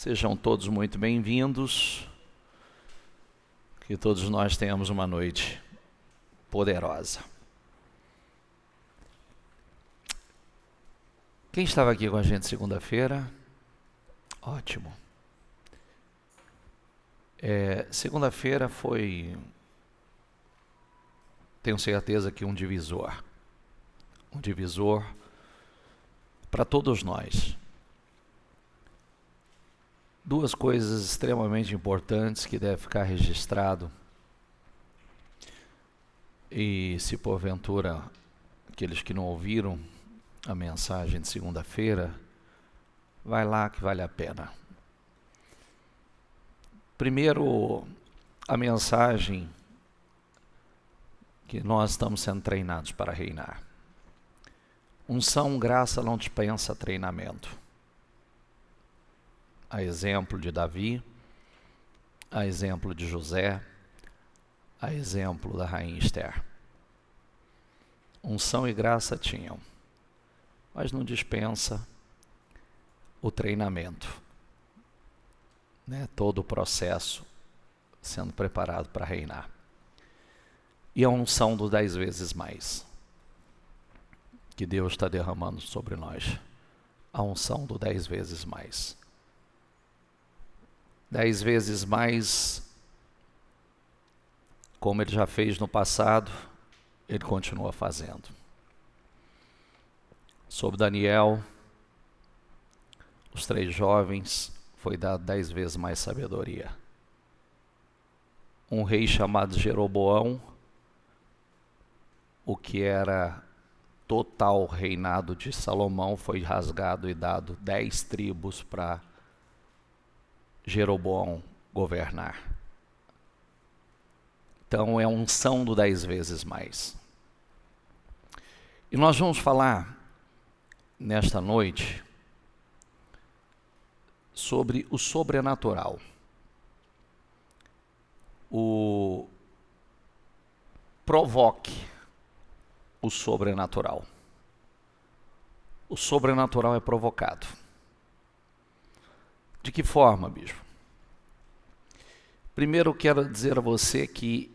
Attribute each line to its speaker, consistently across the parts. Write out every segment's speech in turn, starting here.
Speaker 1: Sejam todos muito bem-vindos, que todos nós tenhamos uma noite poderosa. Quem estava aqui com a gente segunda-feira? Ótimo. Segunda-feira foi, tenho certeza que um divisor para todos nós. Duas coisas extremamente importantes que devem ficar registrado. E se porventura aqueles que não ouviram a mensagem de segunda-feira, vai lá que vale a pena. Primeiro, a mensagem que nós estamos sendo treinados para reinar. Unção, graça não dispensa treinamento. A exemplo de Davi, a exemplo de José, a exemplo da rainha Esther. Unção e graça tinham, mas não dispensa o treinamento, né? Todo o processo sendo preparado para reinar. E a unção do 10 vezes mais, que Deus está derramando sobre nós. A unção do 10 vezes mais. 10 vezes mais, como ele já fez no passado, ele continua fazendo. Sobre Daniel, os 3 jovens, foi dado 10 vezes mais sabedoria. Um rei chamado Jeroboão, o que era total reinado de Salomão, foi rasgado e dado 10 tribos para Jeroboão governar. Então é a unção do 10 vezes mais. E nós vamos falar nesta noite sobre o sobrenatural. Provoque o sobrenatural. O sobrenatural é provocado. De que forma, bispo? Primeiro eu quero dizer a você que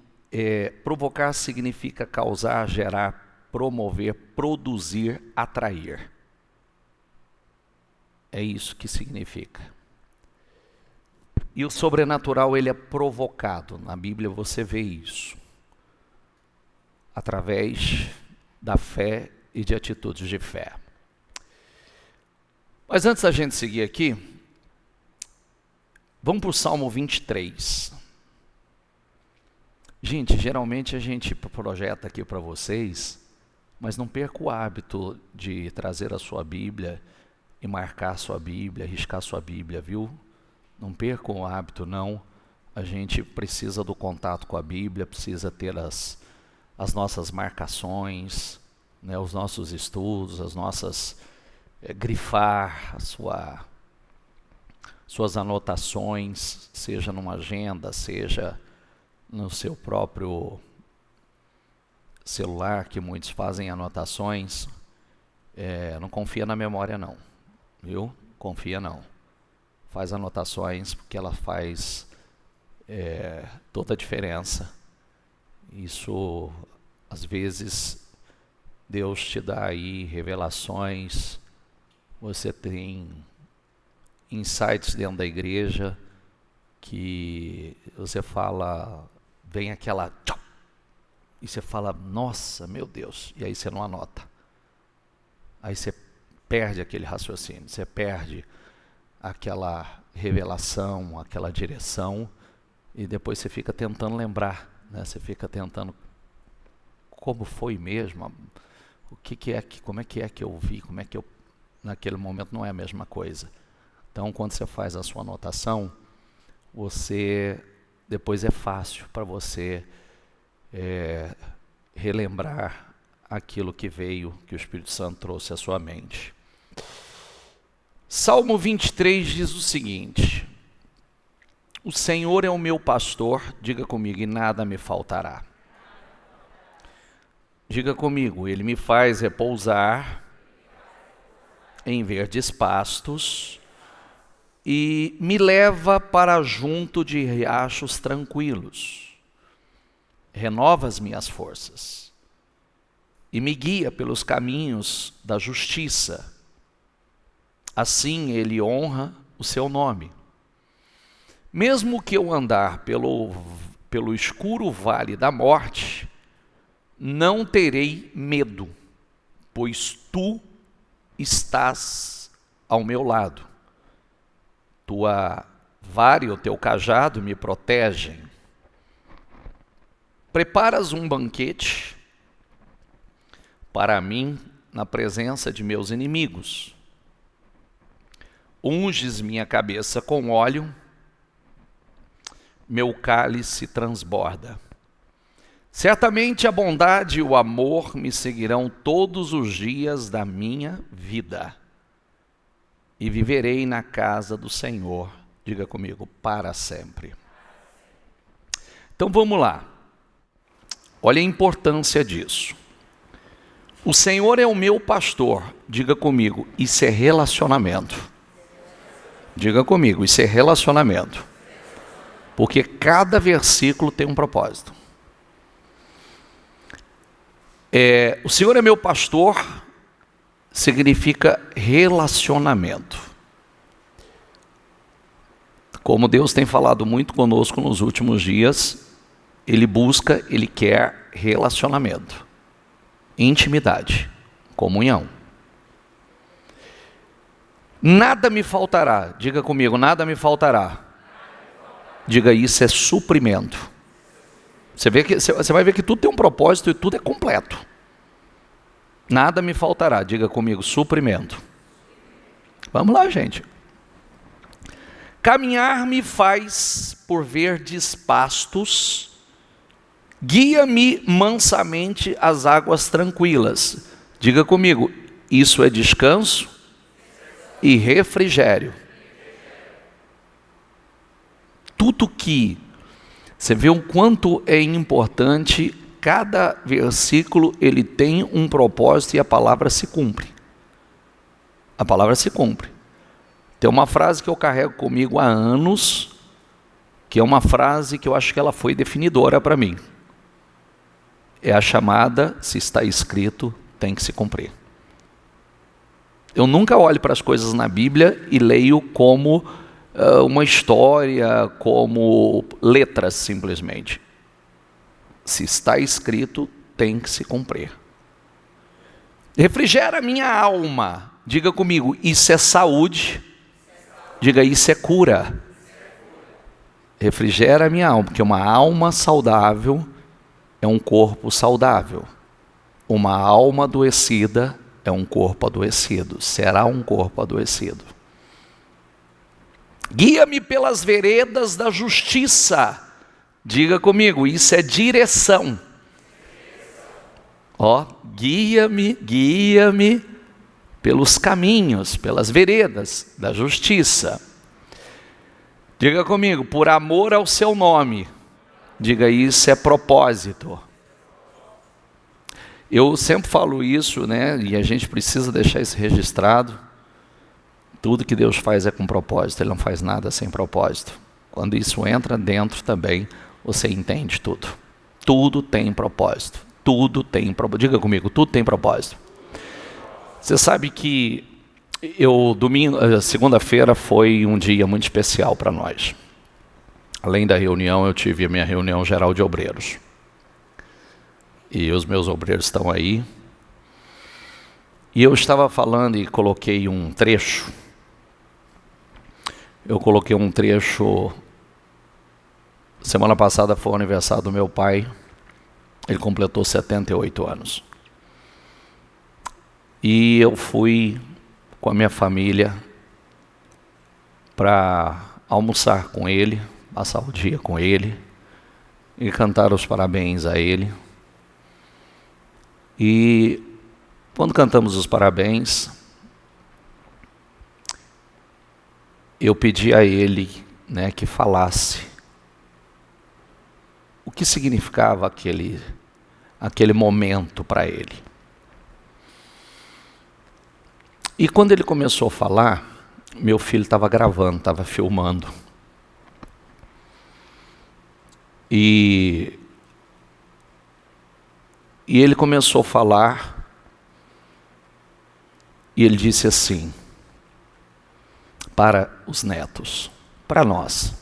Speaker 1: provocar significa causar, gerar, promover, produzir, atrair. É isso que significa. E o sobrenatural, ele é provocado. Na Bíblia você vê isso. Através da fé e de atitudes de fé. Mas antes da gente seguir aqui, vamos para o Salmo 23. Gente, geralmente a gente projeta aqui para vocês, mas não perca o hábito de trazer a sua Bíblia e marcar a sua Bíblia, riscar a sua Bíblia, viu? Não percam o hábito, não. A gente precisa do contato com a Bíblia, precisa ter as nossas marcações, né, os nossos estudos, as nossas... grifar suas anotações, seja numa agenda, seja no seu próprio celular, que muitos fazem anotações. Não confia na memória não, viu? Confia não. Faz anotações, porque ela faz toda a diferença. Isso, às vezes, Deus te dá aí revelações, você tem insights dentro da igreja, que você fala, vem aquela, e você fala, nossa, meu Deus, e aí você não anota. Aí você perde aquele raciocínio, você perde aquela revelação, aquela direção, e depois você fica tentando lembrar, né? Você fica tentando, como foi mesmo, como é que eu vi, como é que eu... Naquele momento não é a mesma coisa. Então, quando você faz a sua anotação, depois é fácil para você relembrar aquilo que veio, que o Espírito Santo trouxe à sua mente. Salmo 23 diz o seguinte: o Senhor é o meu pastor, diga comigo, e nada me faltará. Diga comigo, Ele me faz repousar em verdes pastos, e me leva para junto de riachos tranquilos. Renova as minhas forças e me guia pelos caminhos da justiça. Assim ele honra o seu nome. Mesmo que eu andar pelo escuro vale da morte, não terei medo, pois tu estás ao meu lado. Tua vara e o teu cajado me protegem. Preparas um banquete para mim na presença de meus inimigos. Unges minha cabeça com óleo, meu cálice transborda. Certamente a bondade e o amor me seguirão todos os dias da minha vida, e viverei na casa do Senhor, diga comigo, para sempre. Então vamos lá, olha a importância disso. O Senhor é o meu pastor, diga comigo, isso é relacionamento. Diga comigo, isso é relacionamento. Porque cada versículo tem um propósito. O Senhor é meu pastor significa relacionamento. Como Deus tem falado muito conosco nos últimos dias, Ele quer relacionamento, intimidade, comunhão. Nada me faltará, diga comigo, nada me faltará. Diga, isso é suprimento. Você vai ver que tudo tem um propósito e tudo é completo. Nada me faltará, diga comigo, suprimento. Vamos lá, gente. Caminhar me faz por verdes pastos, guia-me mansamente às águas tranquilas. Diga comigo, isso é descanso e refrigério. Tudo que você vê o quanto é importante, cada versículo ele tem um propósito e a palavra se cumpre. A palavra se cumpre. Tem uma frase que eu carrego comigo há anos, que é uma frase que eu acho que ela foi definidora para mim. É a chamada, se está escrito, tem que se cumprir. Eu nunca olho para as coisas na Bíblia e leio como uma história, como letras simplesmente. Se está escrito, tem que se cumprir. Refrigera minha alma. Diga comigo, isso é saúde. Diga, isso é cura. Refrigera minha alma, porque uma alma saudável é um corpo saudável. Uma alma adoecida é um corpo adoecido, será um corpo adoecido. Guia-me pelas veredas da justiça. Diga comigo, isso é direção. Guia-me pelos caminhos, pelas veredas da justiça. Diga comigo, por amor ao seu nome. Diga, isso é propósito. Eu sempre falo isso, né? E a gente precisa deixar isso registrado. Tudo que Deus faz é com propósito, Ele não faz nada sem propósito. Quando isso entra dentro também, você entende tudo. Tudo tem propósito. Tudo tem propósito. Diga comigo, tudo tem propósito. Você sabe que segunda-feira foi um dia muito especial para nós. Além da reunião, eu tive a minha reunião geral de obreiros. E os meus obreiros estão aí. E eu estava falando e coloquei um trecho. Semana passada foi o aniversário do meu pai. Ele completou 78 anos. E eu fui com a minha família para almoçar com ele, passar o dia com ele e cantar os parabéns a ele. E quando cantamos os parabéns, eu pedi a ele, né, que falasse o que significava aquele momento para ele. E quando ele começou a falar, meu filho estava gravando, estava filmando. E ele começou a falar, e ele disse assim, para os netos, para nós.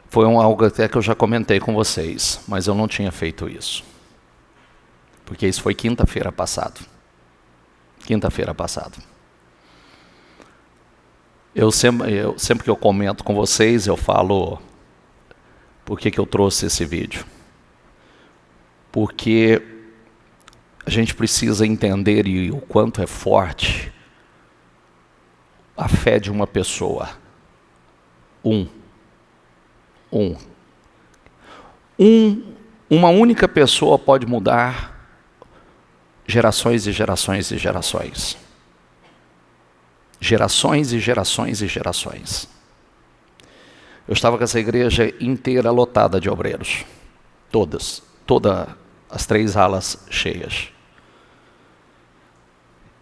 Speaker 1: Foi algo até que eu já comentei com vocês, mas eu não tinha feito isso. Porque isso foi quinta-feira passada. Quinta-feira passada. Eu sempre que eu comento com vocês, eu falo por que eu trouxe esse vídeo. Porque a gente precisa entender o quanto é forte a fé de uma pessoa. Uma única pessoa pode mudar gerações e gerações e gerações. Gerações e gerações e gerações. Eu estava com essa igreja inteira lotada de obreiros. Todas as 3 alas cheias.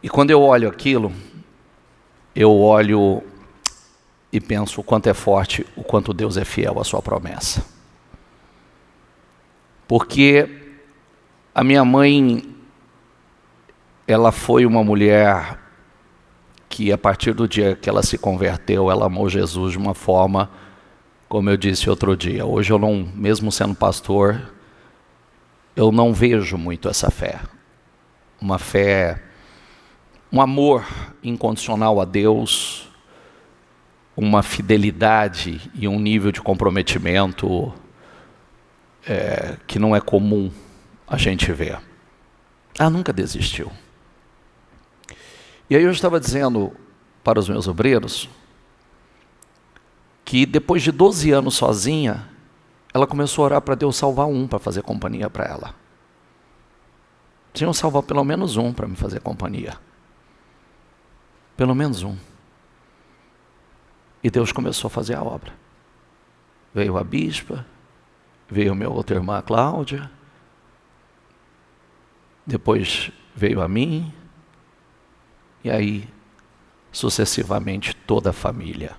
Speaker 1: E quando eu olho aquilo, eu olho e penso o quanto é forte, o quanto Deus é fiel à sua promessa. Porque a minha mãe, ela foi uma mulher que a partir do dia que ela se converteu, ela amou Jesus de uma forma, como eu disse outro dia. Hoje eu não, mesmo sendo pastor, eu não vejo muito essa fé. Uma fé, um amor incondicional a Deus, uma fidelidade e um nível de comprometimento que não é comum a gente ver. Ela nunca desistiu. E aí eu estava dizendo para os meus obreiros que depois de 12 anos sozinha, ela começou a orar para Deus salvar um para fazer companhia para ela. Tinham salvar pelo menos um para me fazer companhia. Pelo menos um. E Deus começou a fazer a obra. Veio a bispa, veio minha outra irmã Cláudia, depois veio a mim, e aí, sucessivamente, toda a família.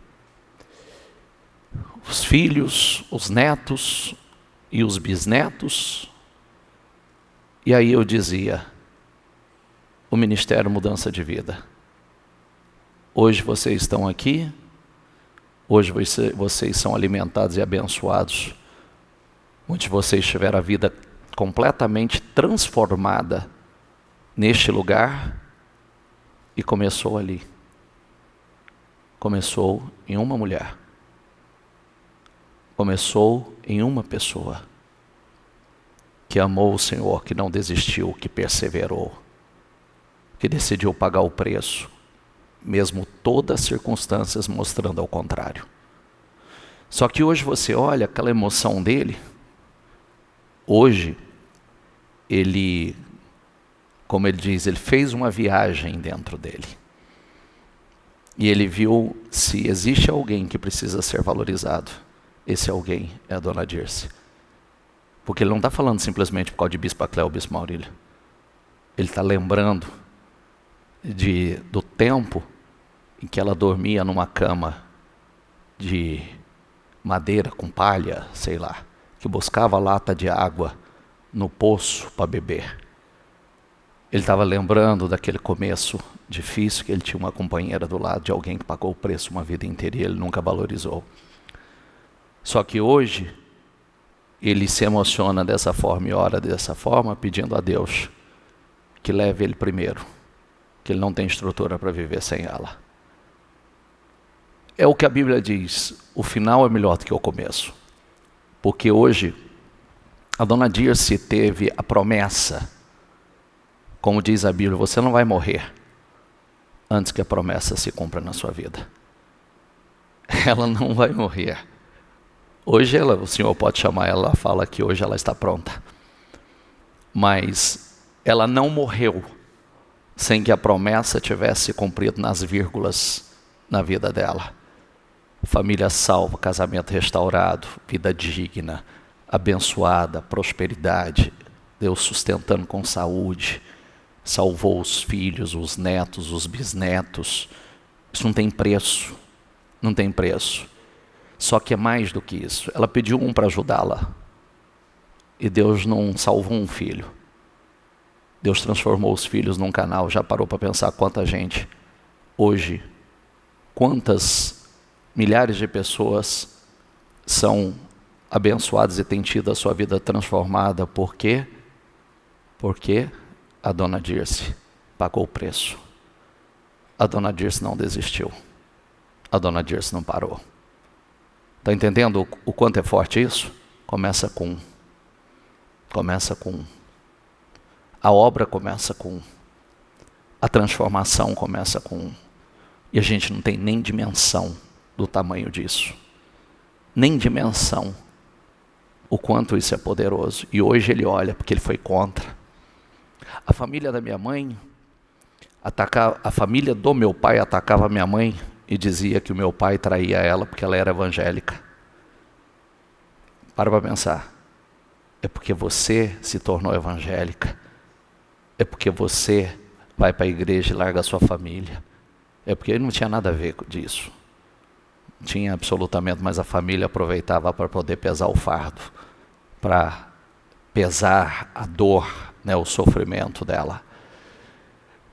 Speaker 1: Os filhos, os netos e os bisnetos. E aí eu dizia, o Ministério Mudança de Vida. Hoje vocês estão aqui, hoje vocês são alimentados e abençoados. Muitos de vocês tiveram a vida completamente transformada neste lugar. E começou ali. Começou em uma mulher. Começou em uma pessoa que amou o Senhor, que não desistiu, que perseverou, que decidiu pagar o preço, mesmo todas as circunstâncias mostrando ao contrário. Só que hoje você olha aquela emoção dele, hoje ele, como ele diz, ele fez uma viagem dentro dele. E ele viu se existe alguém que precisa ser valorizado. Esse alguém é a dona Dirce. Porque ele não está falando simplesmente por causa de Bispa Cléo ou Bispo Maurílio. Ele está lembrando do tempo em que ela dormia numa cama de madeira com palha, sei lá, que buscava lata de água no poço para beber. Ele estava lembrando daquele começo difícil, que ele tinha uma companheira do lado de alguém que pagou o preço uma vida inteira e ele nunca valorizou. Só que hoje, ele se emociona dessa forma e ora dessa forma, pedindo a Deus que leve ele primeiro, que ele não tem estrutura para viver sem ela. É o que a Bíblia diz, o final é melhor do que o começo. Porque hoje, a dona Dirce teve a promessa, como diz a Bíblia, você não vai morrer antes que a promessa se cumpra na sua vida. Ela não vai morrer. Hoje o Senhor pode chamar ela, fala que hoje ela está pronta. Mas ela não morreu sem que a promessa tivesse cumprido nas vírgulas na vida dela. Família salva, casamento restaurado, vida digna, abençoada, prosperidade, Deus sustentando com saúde, salvou os filhos, os netos, os bisnetos, Isso não tem preço. Não tem preço. Só que é mais do que isso. Ela pediu um para ajudá-la. E Deus não salvou um filho. Deus transformou os filhos num canal. Já parou para pensar quanta gente hoje, quantas milhares de pessoas são abençoadas e têm tido a sua vida transformada? Por quê? Porque a dona Dirce pagou o preço. A dona Dirce não desistiu. A dona Dirce não parou. Está entendendo o quanto é forte isso? Começa com. A obra começa com. A transformação começa com. E a gente não tem nem dimensão do tamanho disso. Nem dimensão. O quanto isso é poderoso. E hoje ele olha, porque ele foi contra. A família da minha mãe, a família do meu pai atacava minha mãe e dizia que o meu pai traía ela porque ela era evangélica. Para pensar. É porque você se tornou evangélica. É porque você vai para a igreja e larga a sua família. É porque ele não tinha nada a ver com disso. Não tinha absolutamente, mas a família aproveitava para poder pesar o fardo. Para pesar a dor, né, o sofrimento dela.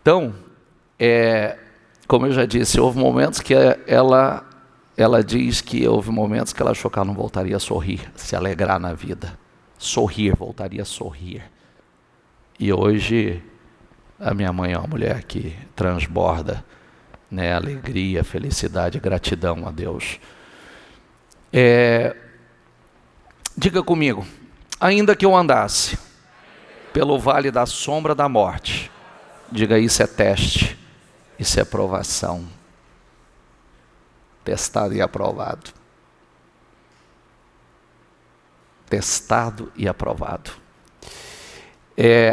Speaker 1: Então, como eu já disse, houve momentos que ela diz que houve momentos que ela achou que ela não voltaria a sorrir, se alegrar na vida. Sorrir, voltaria a sorrir. E hoje, a minha mãe é uma mulher que transborda, né, alegria, felicidade, gratidão a Deus. Diga comigo, ainda que eu andasse pelo vale da sombra da morte, diga, isso é teste, isso é provação. Testado e aprovado. Testado e aprovado.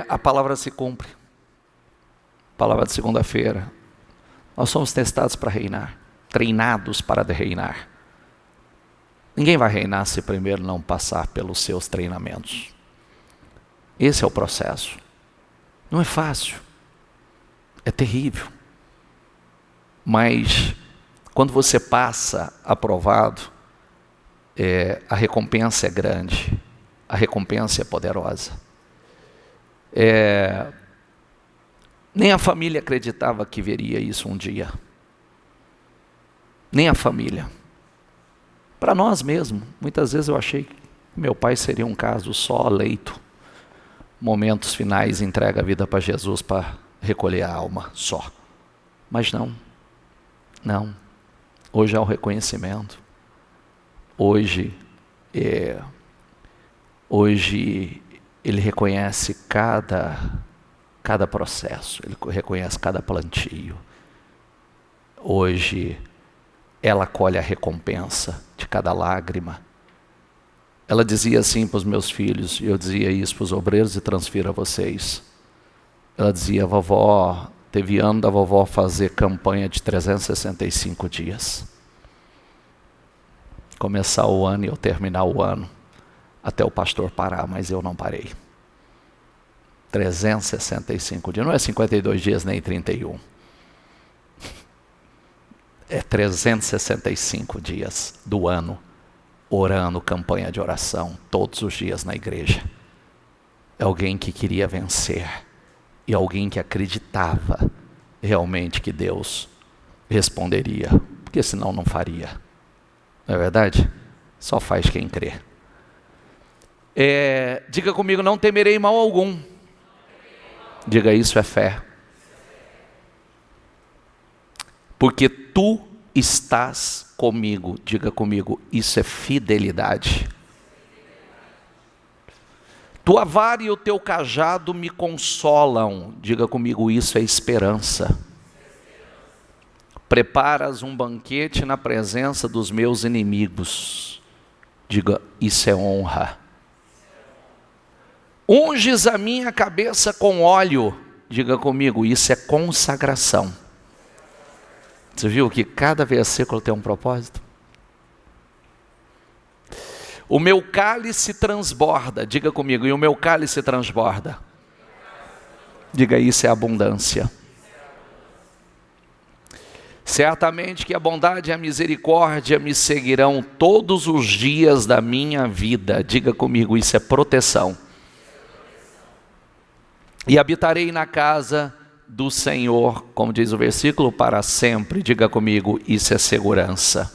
Speaker 1: A palavra se cumpre. Palavra de segunda-feira. Nós somos testados para reinar, treinados para reinar. Ninguém vai reinar se primeiro não passar pelos seus treinamentos. Esse é o processo. Não é fácil. É terrível. Mas quando você passa aprovado, a recompensa é grande. A recompensa é poderosa. Nem a família acreditava que veria isso um dia. Nem a família. Para nós mesmos, muitas vezes eu achei que meu pai seria um caso só leito. Momentos finais, entrega a vida para Jesus para recolher a alma só. Mas não. Hoje há o reconhecimento. Hoje ele reconhece cada processo, ele reconhece cada plantio. Hoje ela colhe a recompensa de cada lágrima. Ela dizia assim para os meus filhos, e eu dizia isso para os obreiros e transfiro a vocês. Ela dizia, vovó, teve ano da vovó fazer campanha de 365 dias. Começar o ano e eu terminar o ano, até o pastor parar, mas eu não parei. 365 dias, não é 52 dias nem 31. É 365 dias do ano, orando, campanha de oração, todos os dias na igreja. É alguém que queria vencer, e alguém que acreditava realmente que Deus responderia, porque senão não faria. Não é verdade? Só faz quem crê. Diga comigo, não temerei mal algum. Diga, isso é fé. Porque tu estás comigo. Diga comigo, isso é fidelidade. Tua vara e o teu cajado me consolam. Diga comigo, isso é esperança. Preparas um banquete na presença dos meus inimigos. Diga, isso é honra. Unges a minha cabeça com óleo. Diga comigo, isso é consagração. Você viu que cada versículo tem um propósito? O meu cálice transborda. Diga comigo, e o meu cálice transborda. Diga, isso é abundância. Certamente que a bondade e a misericórdia me seguirão todos os dias da minha vida. Diga comigo, isso é proteção. E habitarei na casa do Senhor, como diz o versículo, para sempre. Diga comigo, isso é segurança.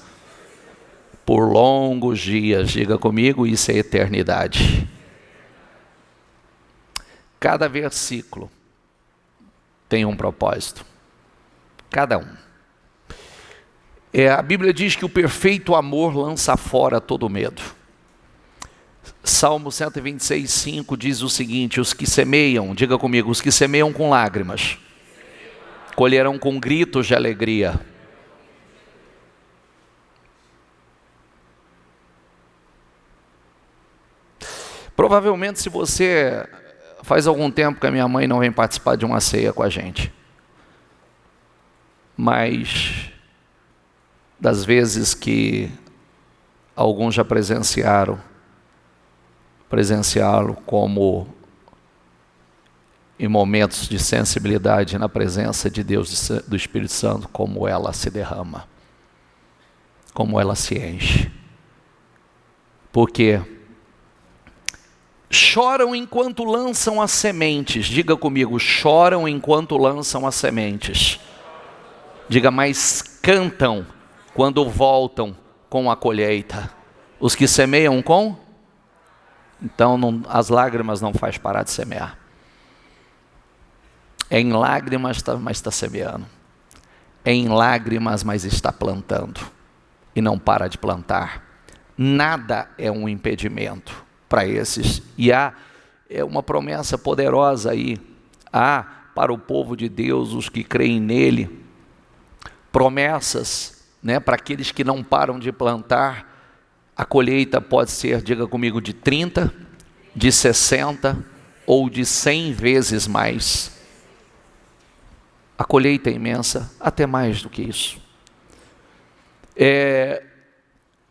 Speaker 1: Por longos dias, diga comigo, isso é eternidade. Cada versículo tem um propósito. Cada um. A Bíblia diz que o perfeito amor lança fora todo medo. Salmo 126:5 diz o seguinte: os que semeiam, diga comigo, os que semeiam com lágrimas, colherão com gritos de alegria. Provavelmente, se você faz algum tempo que a minha mãe não vem participar de uma ceia com a gente, mas das vezes que alguns já presenciaram como em momentos de sensibilidade na presença de Deus, do Espírito Santo, como ela se derrama, como ela se enche. Porque choram enquanto lançam as sementes. Diga comigo, choram enquanto lançam as sementes. Diga, mas cantam quando voltam com a colheita. Os que semeiam com? Então as lágrimas não faz parar de semear. É em lágrimas, mas está semeando. É em lágrimas, mas está plantando. E não para de plantar. Nada é um impedimento para esses. E há uma promessa poderosa aí. Há para o povo de Deus, os que creem nele, promessas, para aqueles que não param de plantar. A colheita pode ser, diga comigo, de 30, de 60 ou de 100 vezes mais. A colheita é imensa, até mais do que isso.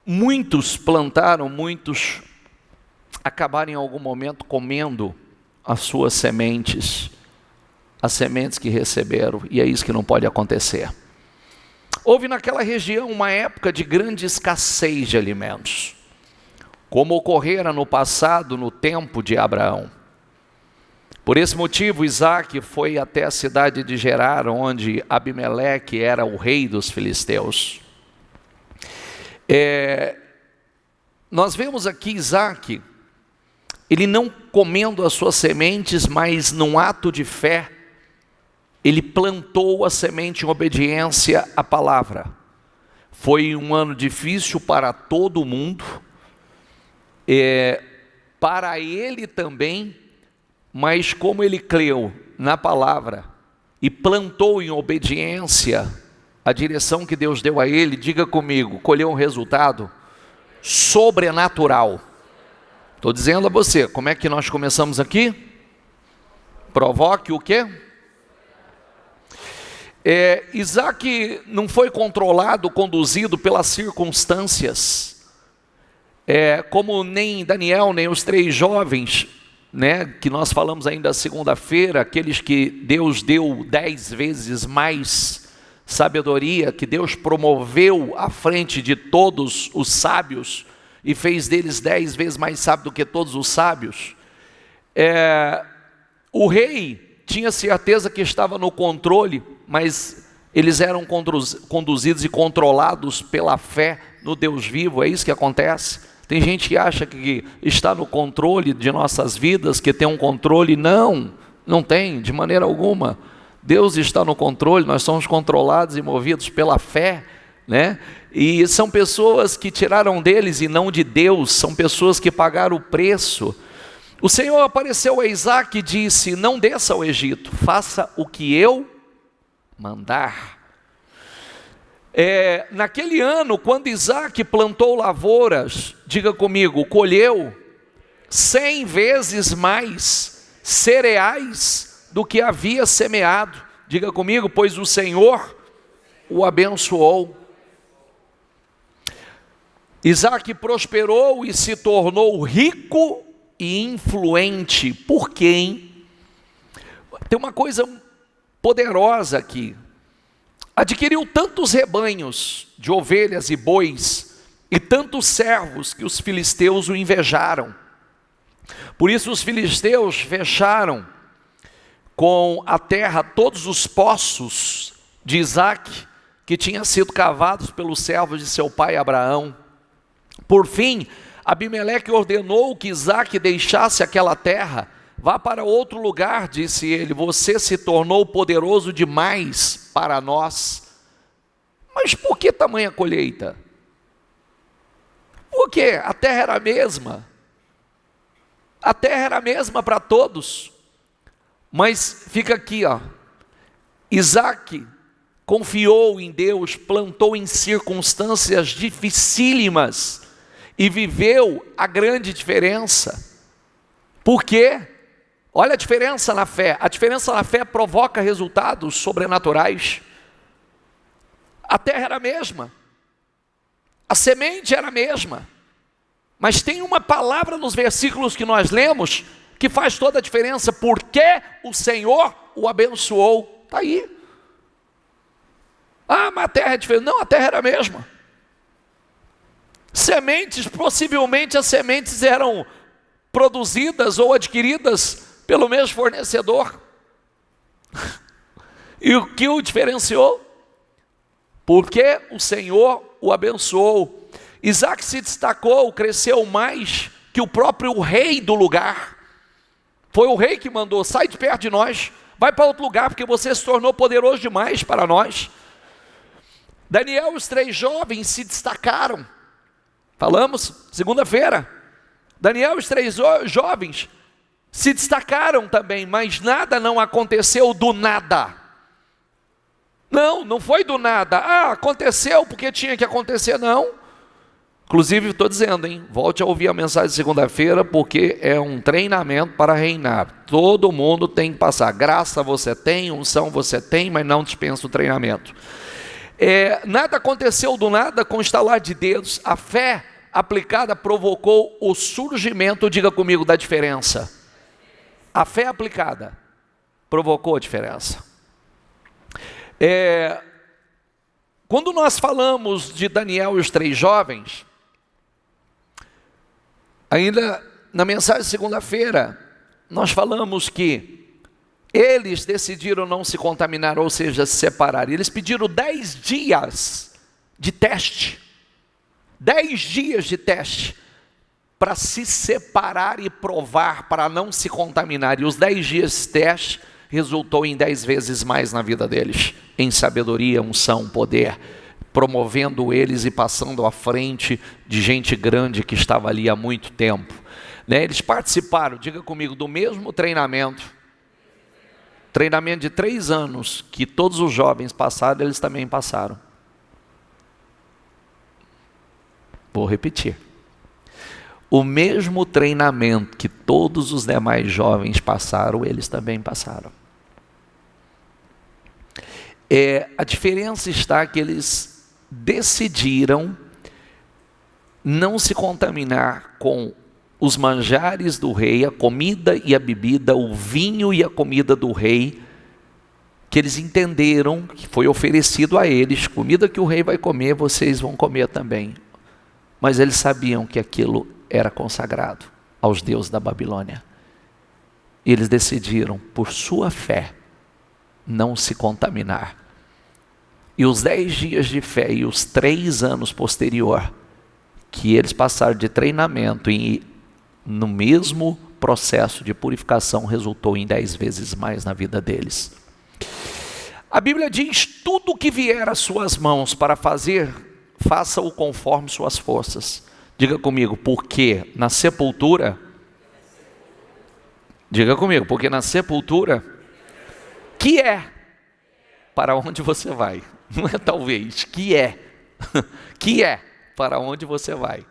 Speaker 1: Muitos plantaram, muitos acabaram em algum momento comendo as suas sementes, as sementes que receberam, e é isso que não pode acontecer. Houve naquela região uma época de grande escassez de alimentos, como ocorrera no passado, no tempo de Abraão. Por esse motivo, Isaac foi até a cidade de Gerar, onde Abimeleque era o rei dos filisteus. Nós vemos aqui Isaac, ele não comendo as suas sementes, mas num ato de fé, ele plantou a semente em obediência à palavra. Foi um ano difícil para todo mundo, para ele também, mas como ele creu na palavra e plantou em obediência a direção que Deus deu a ele, diga comigo, colheu um resultado sobrenatural. Estou dizendo a você, como é que nós começamos aqui? Provoque o quê? Isaac não foi controlado, conduzido pelas circunstâncias, como nem Daniel, nem os 3 jovens, que nós falamos ainda segunda-feira, aqueles que Deus deu 10 vezes mais sabedoria, que Deus promoveu à frente de todos os sábios, e fez deles 10 vezes mais sábio do que todos os sábios. O rei tinha certeza que estava no controle, mas eles eram conduzidos e controlados pela fé no Deus vivo. É isso que acontece. Tem gente que acha que está no controle de nossas vidas, que tem um controle. Não tem, de maneira alguma. Deus está no controle, nós somos controlados e movidos pela fé, E são pessoas que tiraram deles e não de Deus, são pessoas que pagaram o preço. O Senhor apareceu a Isaac e disse: não desça ao Egito, faça o que eu mandar. Naquele ano, quando Isaac plantou lavouras, diga comigo, colheu 100 vezes mais cereais do que havia semeado. Diga comigo, pois o Senhor o abençoou. Isaac prosperou e se tornou rico e influente. Por quem? Tem uma coisa poderosa aqui. adquiriu tantos rebanhos de ovelhas e bois e tantos servos que os filisteus o invejaram. Por isso os filisteus fecharam com a terra todos os poços de Isaque, que tinham sido cavados pelos servos de seu pai Abraão. Por fim, Abimeleque ordenou que Isaque deixasse aquela terra. Vá para outro lugar, disse ele, você se tornou poderoso demais para nós. Mas por que tamanha colheita? Por quê? A terra era a mesma. A terra era a mesma para todos. Mas fica aqui, ó. Isaque confiou em Deus, plantou em circunstâncias dificílimas e viveu a grande diferença. Por quê? Olha a diferença na fé. A diferença na fé provoca resultados sobrenaturais. A terra era a mesma. A semente era a mesma. Mas tem uma palavra nos versículos que nós lemos que faz toda a diferença. Porque o Senhor o abençoou. Está aí. Ah, mas a terra é diferente. Não, a terra era a mesma. Sementes, possivelmente as sementes eram produzidas ou adquiridas pelo mesmo fornecedor. E o que o diferenciou? Porque o Senhor o abençoou. Isaque se destacou, cresceu mais que o próprio rei do lugar. Foi o rei que mandou, sai de perto de nós, vai para outro lugar, porque você se tornou poderoso demais para nós. Daniel e os 3 jovens se destacaram. Falamos segunda-feira. Daniel e os 3 jovens se destacaram também, mas nada não aconteceu do nada. Não foi do nada. Ah, aconteceu porque tinha que acontecer, não. Inclusive, estou dizendo, volte a ouvir a mensagem de segunda-feira, porque é um treinamento para reinar. Todo mundo tem que passar. Graça você tem, unção você tem, mas não dispensa o treinamento. Nada aconteceu do nada com o estalar de dedos. A fé aplicada provocou o surgimento, diga comigo, da diferença. A fé aplicada provocou a diferença. Quando nós falamos de Daniel e os 3 jovens, ainda na mensagem de segunda-feira, nós falamos que eles decidiram não se contaminar, ou seja, se separar. Eles pediram 10 dias de teste. 10 dias de teste para se separar e provar, para não se contaminar. E os 10 dias de teste resultou em 10 vezes mais na vida deles, em sabedoria, unção, poder, promovendo eles e passando à frente de gente grande que estava ali há muito tempo. Eles participaram, diga comigo, do mesmo treinamento de 3 anos, que todos os jovens passaram, eles também passaram. Vou repetir. O mesmo treinamento que todos os demais jovens passaram, eles também passaram. A diferença está que eles decidiram não se contaminar com os manjares do rei, a comida e a bebida, o vinho e a comida do rei, que eles entenderam que foi oferecido a eles, comida que o rei vai comer, vocês vão comer também. Mas eles sabiam que aquilo era consagrado aos deuses da Babilônia. E eles decidiram, por sua fé, não se contaminar. E os 10 dias de fé e os 3 anos posterior, que eles passaram de treinamento e no mesmo processo de purificação, resultou em 10 vezes mais na vida deles. A Bíblia diz, tudo que vier às suas mãos para fazer, faça-o conforme suas forças. Diga comigo, porque na sepultura, diga comigo, porque na sepultura, que é para onde você vai, não é talvez, que é para onde você vai.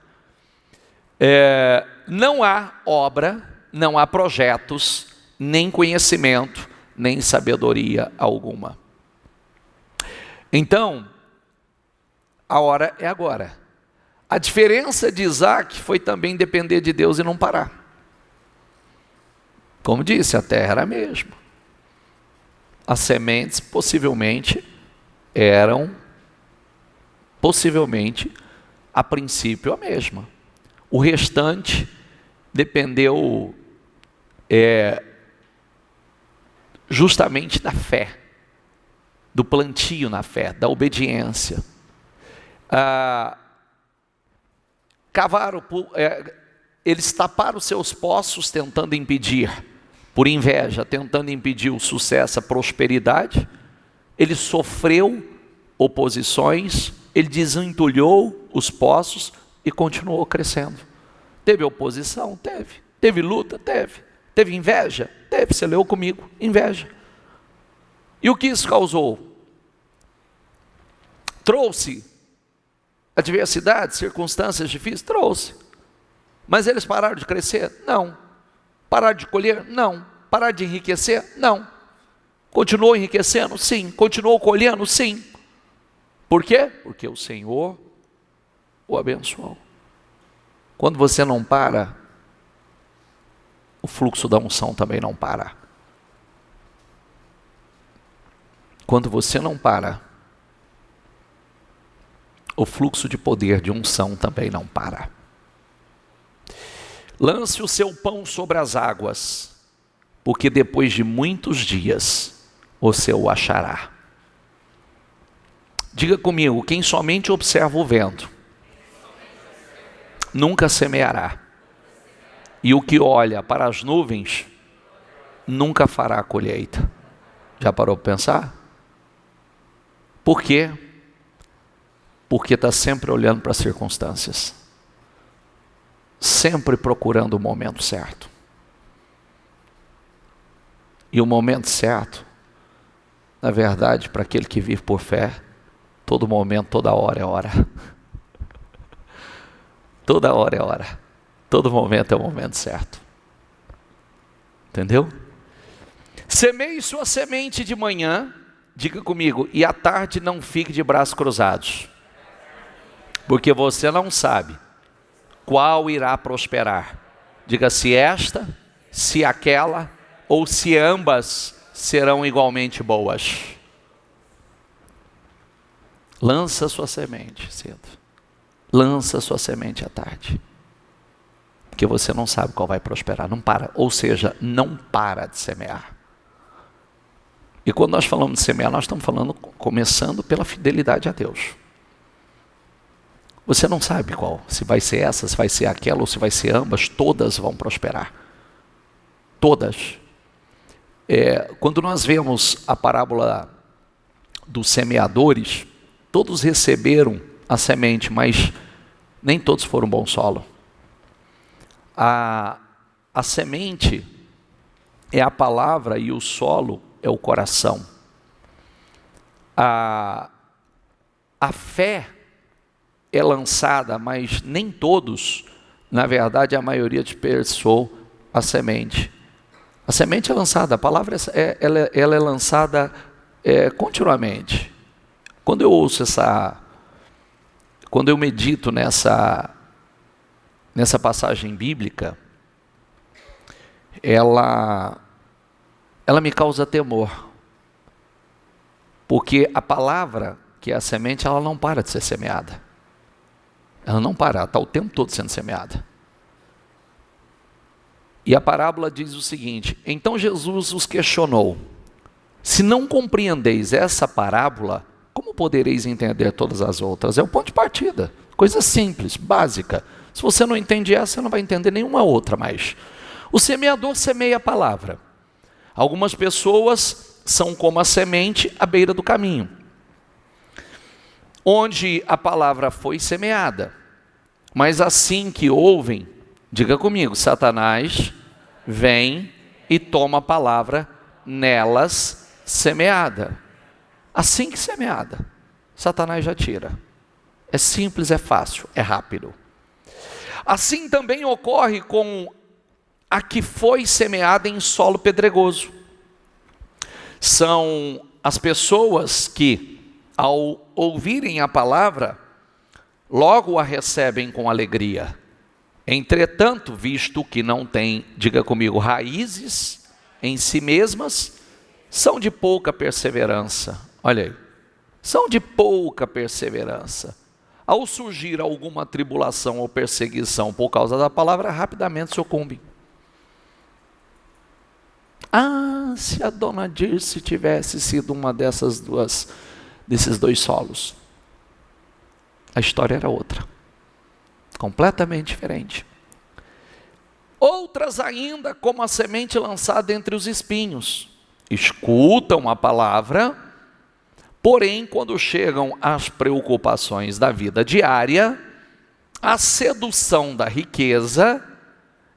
Speaker 1: Não há obra, não há projetos, nem conhecimento, nem sabedoria alguma. Então, a hora é agora. A diferença de Isaque foi também depender de Deus e não parar. Como disse, a terra era a mesma. As sementes possivelmente eram possivelmente, a princípio, a mesma. O restante dependeu justamente da fé, do plantio na fé, da obediência. Eles taparam seus poços tentando impedir, por inveja, tentando impedir o sucesso, a prosperidade. Ele sofreu oposições, ele desentulhou os poços e continuou crescendo. Teve oposição? Teve. Teve luta? Teve. Teve inveja? Teve. Você leu comigo, inveja. E o que isso causou? Trouxe adversidade, circunstâncias difíceis? Trouxe. Mas eles pararam de crescer? Não. Pararam de colher? Não. Pararam de enriquecer? Não. Continuou enriquecendo? Sim. Continuou colhendo? Sim. Por quê? Porque o Senhor o abençoou. Quando você não para, o fluxo da unção também não para. Quando você não para, o fluxo de poder de unção também não para. Lance o seu pão sobre as águas, porque depois de muitos dias você o achará. Diga comigo, quem somente observa o vento, nunca semeará. E o que olha para as nuvens, nunca fará a colheita. Já parou para pensar? Por quê? Porque está sempre olhando para as circunstâncias. Sempre procurando o momento certo. E o momento certo, na verdade, para aquele que vive por fé, todo momento, toda hora é hora. Toda hora é hora. Todo momento é o momento certo. Entendeu? Semeie sua semente de manhã, diga comigo, e à tarde não fique de braços cruzados. Porque você não sabe qual irá prosperar. Diga se esta, se aquela, ou se ambas serão igualmente boas. Lança sua semente cedo. Lança sua semente à tarde. Porque você não sabe qual vai prosperar. Não para. Ou seja, não para de semear. E quando nós falamos de semear, nós estamos falando, começando pela fidelidade a Deus. Você não sabe qual. Se vai ser essa, se vai ser aquela, ou se vai ser ambas. Todas vão prosperar. Todas. Quando nós vemos a parábola dos semeadores, todos receberam a semente, mas nem todos foram bom solo. A semente é a palavra e o solo é o coração. A fé é lançada, mas nem todos, na verdade a maioria dispersou a semente. A semente é lançada, a palavra ela é lançada continuamente. Quando eu ouço quando eu medito nessa passagem bíblica, ela me causa temor, porque a palavra, que é a semente, ela não para de ser semeada, ela não para, ela está o tempo todo sendo semeada. E a parábola diz o seguinte: então Jesus os questionou, se não compreendeis essa parábola, como podereis entender todas as outras? É o ponto de partida, coisa simples, básica. Se você não entende essa, você não vai entender nenhuma outra mais. O semeador semeia a palavra. Algumas pessoas são como a semente à beira do caminho, onde a palavra foi semeada. Mas assim que ouvem, diga comigo, Satanás vem e toma a palavra nelas semeada. Assim que semeada, Satanás já tira. É simples, é fácil, é rápido. Assim também ocorre com a que foi semeada em solo pedregoso. São as pessoas que, ao ouvirem a palavra, logo a recebem com alegria. Entretanto, visto que não tem, diga comigo, raízes em si mesmas, são de pouca perseverança. Olha aí, são de pouca perseverança. Ao surgir alguma tribulação ou perseguição por causa da palavra, rapidamente sucumbem. Ah, se a dona Dirce tivesse sido uma desses dois solos, a história era outra, completamente diferente. Outras ainda, como a semente lançada entre os espinhos, escutam a palavra, porém, quando chegam às preocupações da vida diária, a sedução da riqueza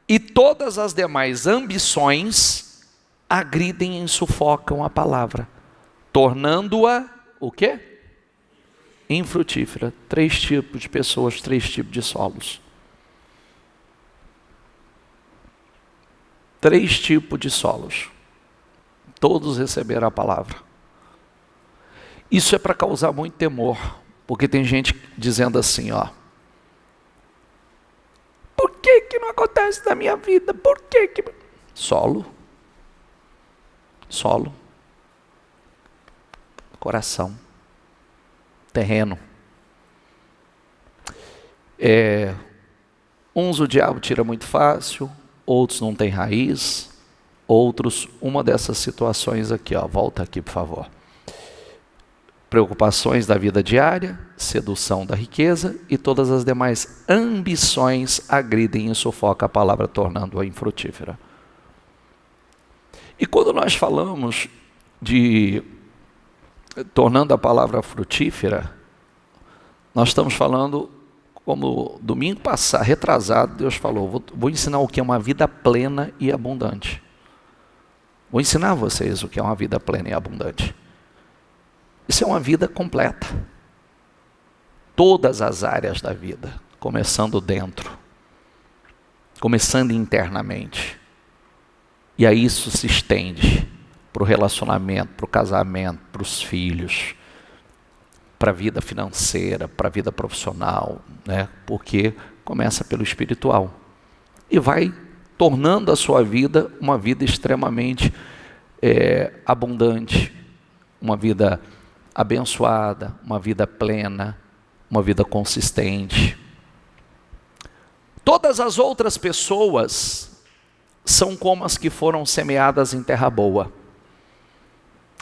Speaker 1: e todas as demais ambições agridem e sufocam a palavra, tornando-a o quê? Infrutífera. 3 tipos de pessoas, 3 tipos de solos. 3 tipos de solos. Todos receberam a palavra. Isso é para causar muito temor, porque tem gente dizendo assim, ó: por que não acontece na minha vida? Por que? Solo. Coração. Terreno. Uns o diabo tira muito fácil, outros não têm raiz, outros, uma dessas situações aqui, ó, volta aqui por favor. Preocupações da vida diária, sedução da riqueza e todas as demais ambições agridem e sufocam a palavra, tornando-a infrutífera. E quando nós falamos de tornando a palavra frutífera, nós estamos falando, como domingo passado, retrasado, Deus falou, vou ensinar o que é uma vida plena e abundante. Vou ensinar a vocês o que é uma vida plena e abundante. Isso é uma vida completa. Todas as áreas da vida, começando dentro, começando internamente. E aí isso se estende para o relacionamento, para o casamento, para os filhos, para a vida financeira, para a vida profissional, né? Porque começa pelo espiritual e vai tornando a sua vida uma vida extremamente abundante, uma vida abençoada, uma vida plena, uma vida consistente. Todas as outras pessoas são como as que foram semeadas em terra boa.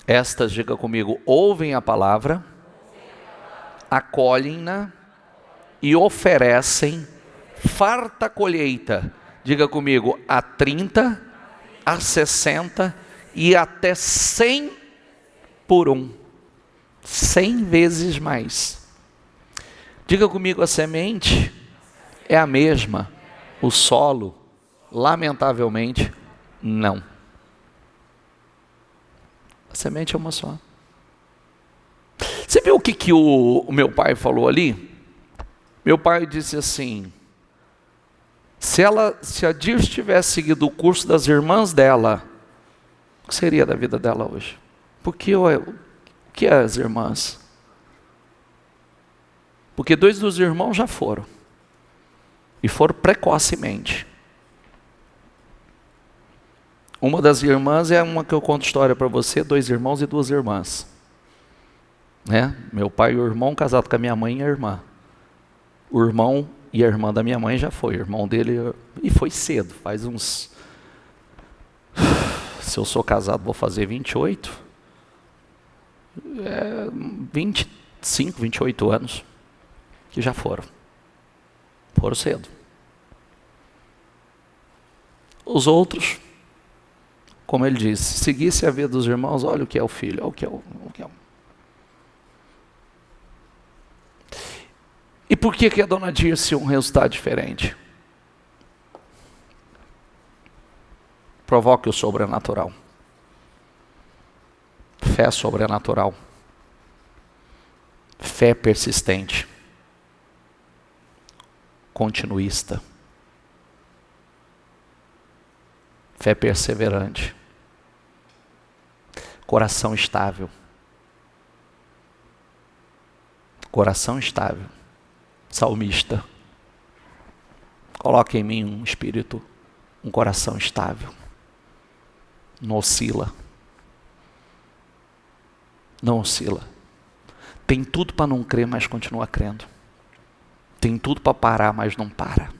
Speaker 1: Estas, diga comigo, ouvem a palavra, acolhem-na e oferecem farta colheita. Diga comigo, a 30, a 60 e até 100 por 1. 100 vezes mais. Diga comigo, a semente é a mesma, o solo, lamentavelmente, não. A semente é uma só. Você viu o que o meu pai falou ali? Meu pai disse assim, se a Dirce tivesse seguido o curso das irmãs dela, o que seria da vida dela hoje? Porque o que é as irmãs? Porque 2 dos irmãos já foram. E foram precocemente. Uma das irmãs é uma que eu conto história para você, 2 irmãos e 2 irmãs. Né? Meu pai e o irmão casado com a minha mãe e a irmã. O irmão e a irmã da minha mãe já foi. O irmão dele, e foi cedo, faz uns... Se eu sou casado, vou fazer 28. 25, 28 anos. Que já foram. Foram cedo. Os outros, como ele disse, seguisse a vida dos irmãos, olha o que é o filho, olha o que é o... E por que a dona Dirce um resultado diferente? Provoque o sobrenatural. Fé sobrenatural. Fé persistente. Continuista. Fé perseverante. Coração estável. Coração estável. Salmista. Coloque em mim um espírito, um coração estável. Não oscila. Não oscila. Tem tudo para não crer, mas continua crendo. Tem tudo para parar, mas não para.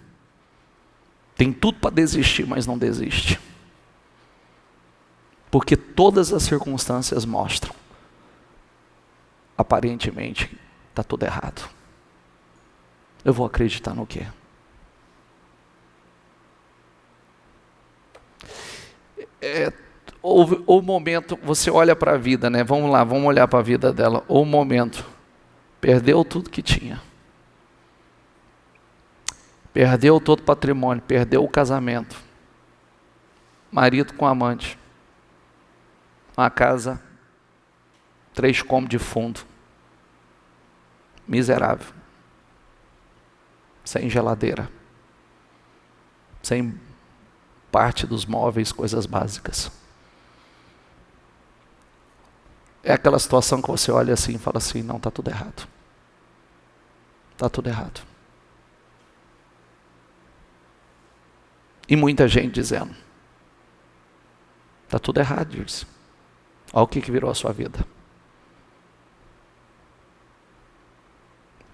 Speaker 1: Tem tudo para desistir, mas não desiste. Porque todas as circunstâncias mostram, aparentemente, está tudo errado. Eu vou acreditar no quê? O momento, você olha para a vida, né? Vamos lá, vamos olhar para a vida dela. O momento, perdeu tudo que tinha. Perdeu todo o patrimônio, perdeu o casamento. Marido com amante. Uma casa, 3 cômodos de fundo. Miserável. Sem geladeira. Sem parte dos móveis, coisas básicas. É aquela situação que você olha assim e fala assim, não, está tudo errado. Está tudo errado. E muita gente dizendo, está tudo errado, Dirce. Olha o que virou a sua vida.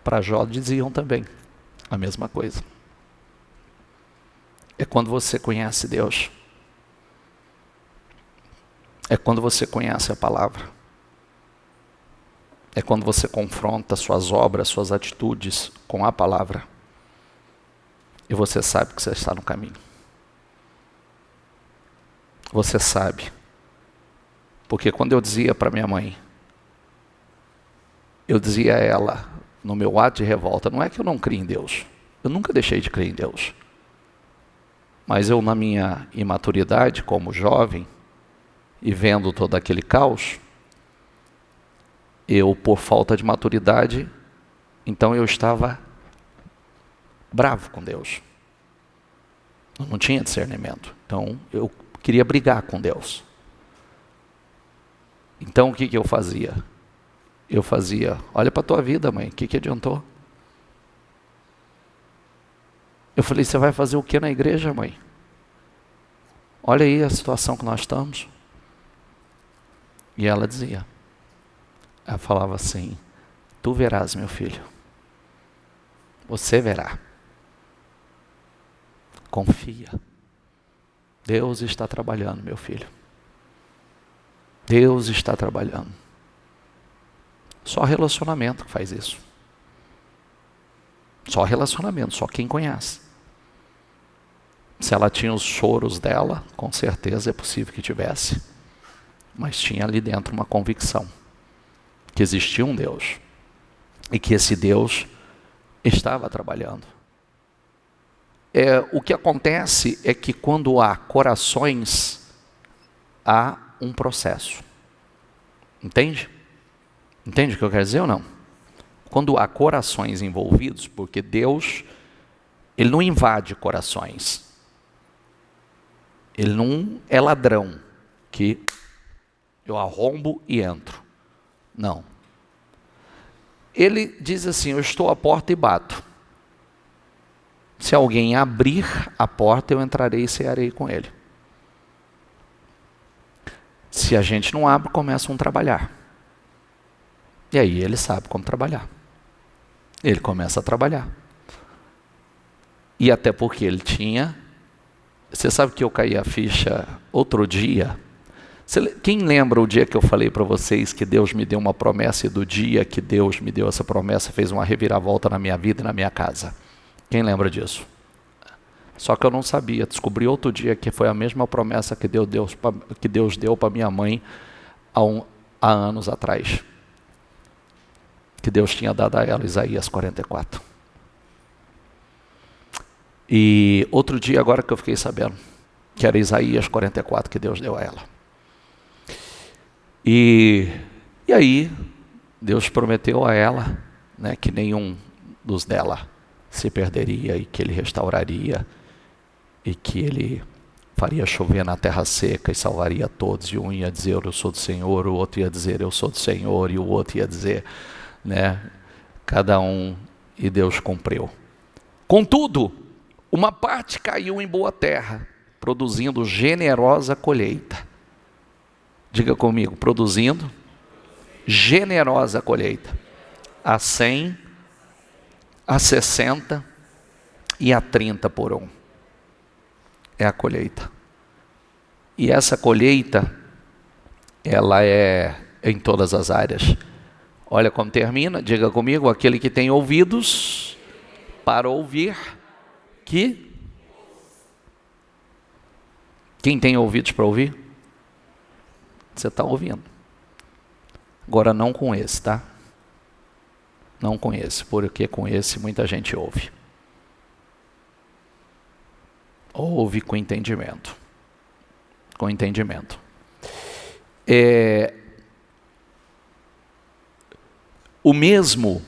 Speaker 1: Para Jó diziam também a mesma coisa. É quando você conhece Deus. É quando você conhece a palavra. É quando você confronta suas obras, suas atitudes com a palavra. E você sabe que você está no caminho. Você sabe. Porque quando eu dizia para minha mãe, eu dizia a ela, no meu ato de revolta, não é que eu não crio em Deus. Eu nunca deixei de crer em Deus. Mas eu, na minha imaturidade, como jovem, e vendo todo aquele caos, eu, por falta de maturidade, então eu estava bravo com Deus. Eu não tinha discernimento. Então, eu queria brigar com Deus. Então, o que eu fazia? Eu fazia, olha para a tua vida, mãe, o que adiantou? Eu falei, você vai fazer o que na igreja, mãe? Olha aí a situação que nós estamos. E ela dizia, ela falava assim, tu verás, meu filho. Você verá. Confia. Deus está trabalhando, meu filho. Deus está trabalhando. Só relacionamento que faz isso. Só relacionamento, só quem conhece. Se ela tinha os choros dela, com certeza é possível que tivesse. Mas tinha ali dentro uma convicção que existia um Deus. E que esse Deus estava trabalhando. O que acontece é que quando há corações, há um processo. Entende? Entende o que eu quero dizer ou não? Quando há corações envolvidos, porque Deus, Ele não invade corações. Ele não é ladrão, que eu arrombo e entro. Não. Ele diz assim, eu estou à porta e bato. Se alguém abrir a porta, eu entrarei e cearei com ele. Se a gente não abre, começam a trabalhar. E aí ele sabe como trabalhar. Ele começa a trabalhar. E até porque ele tinha... Você sabe que eu caí a ficha outro dia? Quem lembra o dia que eu falei para vocês que Deus me deu uma promessa e do dia que Deus me deu essa promessa fez uma reviravolta na minha vida e na minha casa? Quem lembra disso? Só que eu não sabia, descobri outro dia que foi a mesma promessa que Deus deu para minha mãe há anos atrás. Que Deus tinha dado a ela, Isaías 44. E outro dia agora que eu fiquei sabendo, que era Isaías 44 que Deus deu a ela. E aí, Deus prometeu a ela, né, que nenhum dos dela se perderia e que Ele restauraria e que Ele faria chover na terra seca e salvaria todos. E um ia dizer, eu sou do Senhor, o outro ia dizer, eu sou do Senhor, e o outro ia dizer, né, cada um, e Deus cumpriu. Contudo, uma parte caiu em boa terra, produzindo generosa colheita. Diga comigo, produzindo generosa colheita. a 100, a 60 e a 30 por um. É a colheita. E essa colheita, ela é em todas as áreas. Olha como termina, diga comigo: aquele que tem ouvidos para ouvir, que... Quem tem ouvidos para ouvir? Você está ouvindo. Agora não com esse, tá? Não com esse, porque com esse muita gente ouve. Ouve com entendimento. Com entendimento. O mesmo,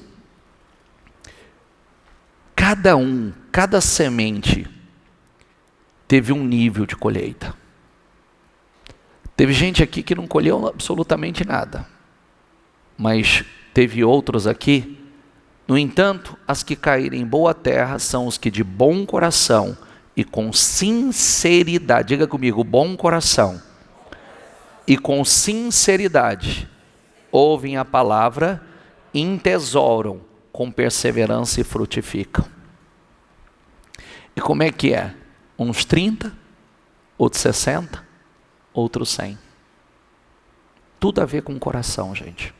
Speaker 1: cada semente teve um nível de colheita. Teve gente aqui que não colheu absolutamente nada, mas teve outros aqui. No entanto, as que caírem em boa terra são os que de bom coração e com sinceridade, diga comigo, bom coração e com sinceridade, ouvem a palavra, entesouram com perseverança e frutificam. E como é que é? Uns 30, outros 60, outros 100. Tudo a ver com o coração, gente.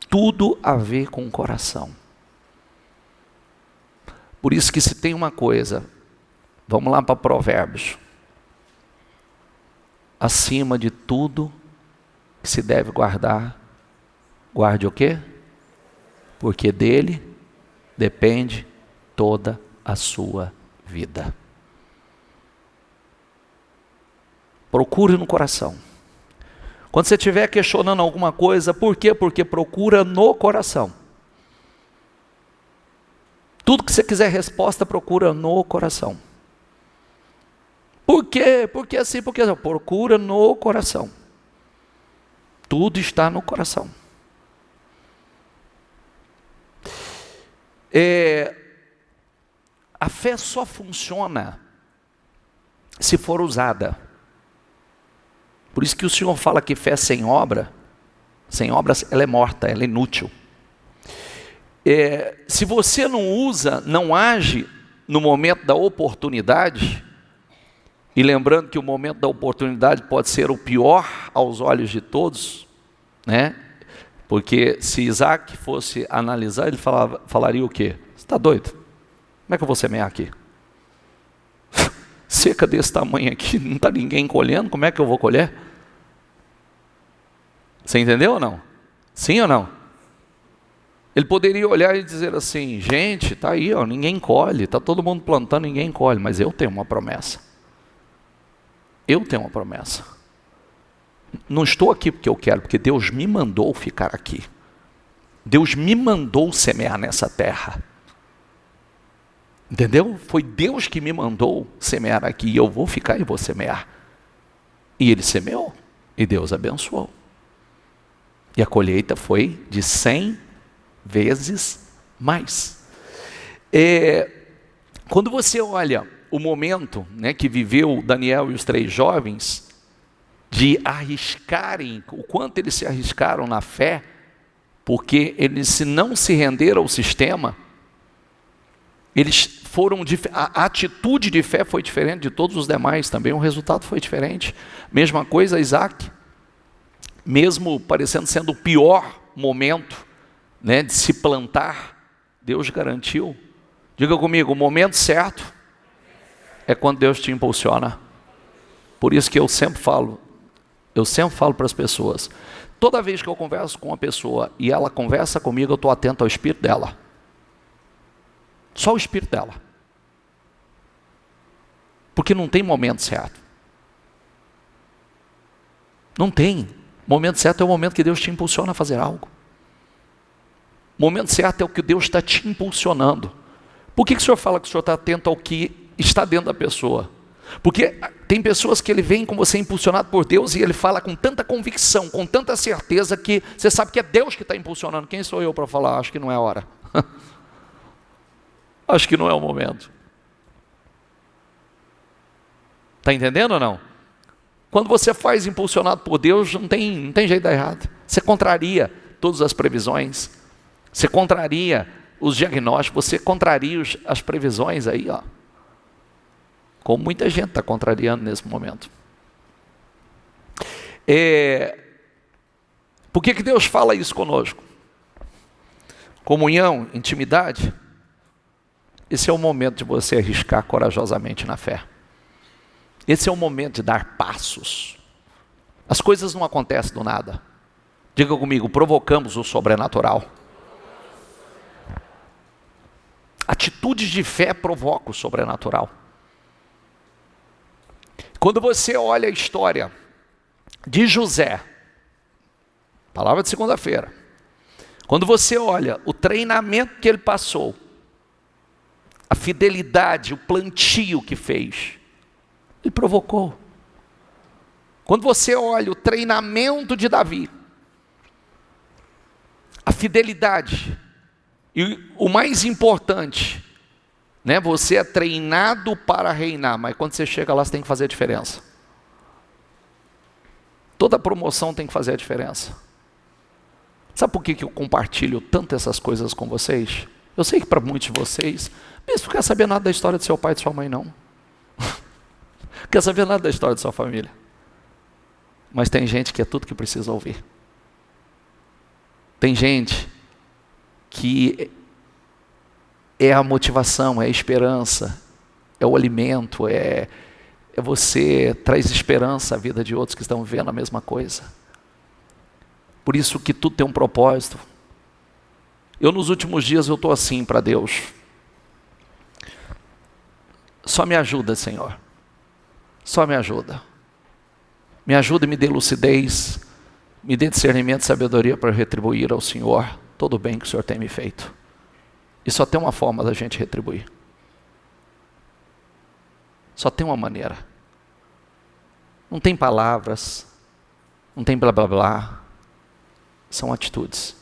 Speaker 1: Tudo a ver com o coração. Por isso que se tem uma coisa, vamos lá para Provérbios. Acima de tudo que se deve guardar, guarde o quê? Porque dele depende toda a sua vida. Procure no coração. Quando você estiver questionando alguma coisa, por quê? Porque procura no coração. Tudo que você quiser resposta, procura no coração. Por quê? Porque assim, porque assim. Procura no coração. Tudo está no coração. A fé só funciona se for usada. Por isso que o Senhor fala que fé sem obras, ela é morta, ela é inútil. Se você não usa, não age no momento da oportunidade, e lembrando que o momento da oportunidade pode ser o pior aos olhos de todos, né? Porque se Isaac fosse analisar, ele falaria o quê? Você está doido? Como é que eu vou semear aqui? Seca desse tamanho aqui, não está ninguém colhendo, como é que eu vou colher? Você entendeu ou não? Sim ou não? Ele poderia olhar e dizer assim, gente, está aí, ó, ninguém colhe, está todo mundo plantando, ninguém colhe, mas eu tenho uma promessa. Eu tenho uma promessa. Não estou aqui porque eu quero, porque Deus me mandou ficar aqui. Deus me mandou semear nessa terra. Entendeu? Foi Deus que me mandou semear aqui, e eu vou ficar e vou semear. E ele semeou, e Deus abençoou. E a colheita foi de 100 vezes mais. Quando você olha o momento, né, que viveu Daniel e os 3 jovens, de arriscarem, o quanto eles se arriscaram na fé, porque eles não se renderam ao sistema, eles foram, a atitude de fé foi diferente de todos os demais também, o resultado foi diferente. Mesma coisa Isaac, mesmo parecendo sendo o pior momento, né, de se plantar, Deus garantiu. Diga comigo, o momento certo é quando Deus te impulsiona. Por isso que eu sempre falo para as pessoas, toda vez que eu converso com uma pessoa e ela conversa comigo, eu estou atento ao espírito dela. Só o espírito dela. Porque não tem momento certo. Não tem. O momento certo é o momento que Deus te impulsiona a fazer algo. O momento certo é o que Deus está te impulsionando. Por que o Senhor fala que o Senhor está atento ao que está dentro da pessoa? Porque tem pessoas que ele vem com você impulsionado por Deus e ele fala com tanta convicção, com tanta certeza, que você sabe que é Deus que está impulsionando. Quem sou eu para falar? Acho que não é a hora. Acho que não é o momento. Está entendendo ou não? Quando você faz impulsionado por Deus, não tem jeito de dar errado. Você contraria todas as previsões. Você contraria os diagnósticos, você contraria as previsões aí, ó. Como muita gente está contrariando nesse momento. Por que Deus fala isso conosco? Comunhão, intimidade. Esse é o momento de você arriscar corajosamente na fé. Esse é o momento de dar passos. As coisas não acontecem do nada. Diga comigo, provocamos o sobrenatural. Atitudes de fé provocam o sobrenatural. Quando você olha a história de José, palavra de segunda-feira, quando você olha o treinamento que ele passou, a fidelidade, o plantio que fez, ele provocou. Quando você olha o treinamento de Davi, a fidelidade, e o mais importante, né, você é treinado para reinar, mas quando você chega lá você tem que fazer a diferença. Toda promoção tem que fazer a diferença. Sabe por que eu compartilho tanto essas coisas com vocês? Eu sei que para muitos de vocês, mesmo não quer saber nada da história do seu pai e de sua mãe, não. Quer saber nada da história de sua família. Mas tem gente que é tudo que precisa ouvir. Tem gente que é a motivação, é a esperança, é o alimento, é você traz esperança à vida de outros que estão vivendo a mesma coisa. Por isso que tudo tem um propósito. Eu nos últimos dias eu estou assim para Deus. Só me ajuda, Senhor. Só me ajuda. Me ajuda e me dê lucidez, me dê discernimento e sabedoria para retribuir ao Senhor todo o bem que o Senhor tem me feito. E só tem uma forma da gente retribuir. Só tem uma maneira. Não tem palavras, não tem blá blá blá. São atitudes.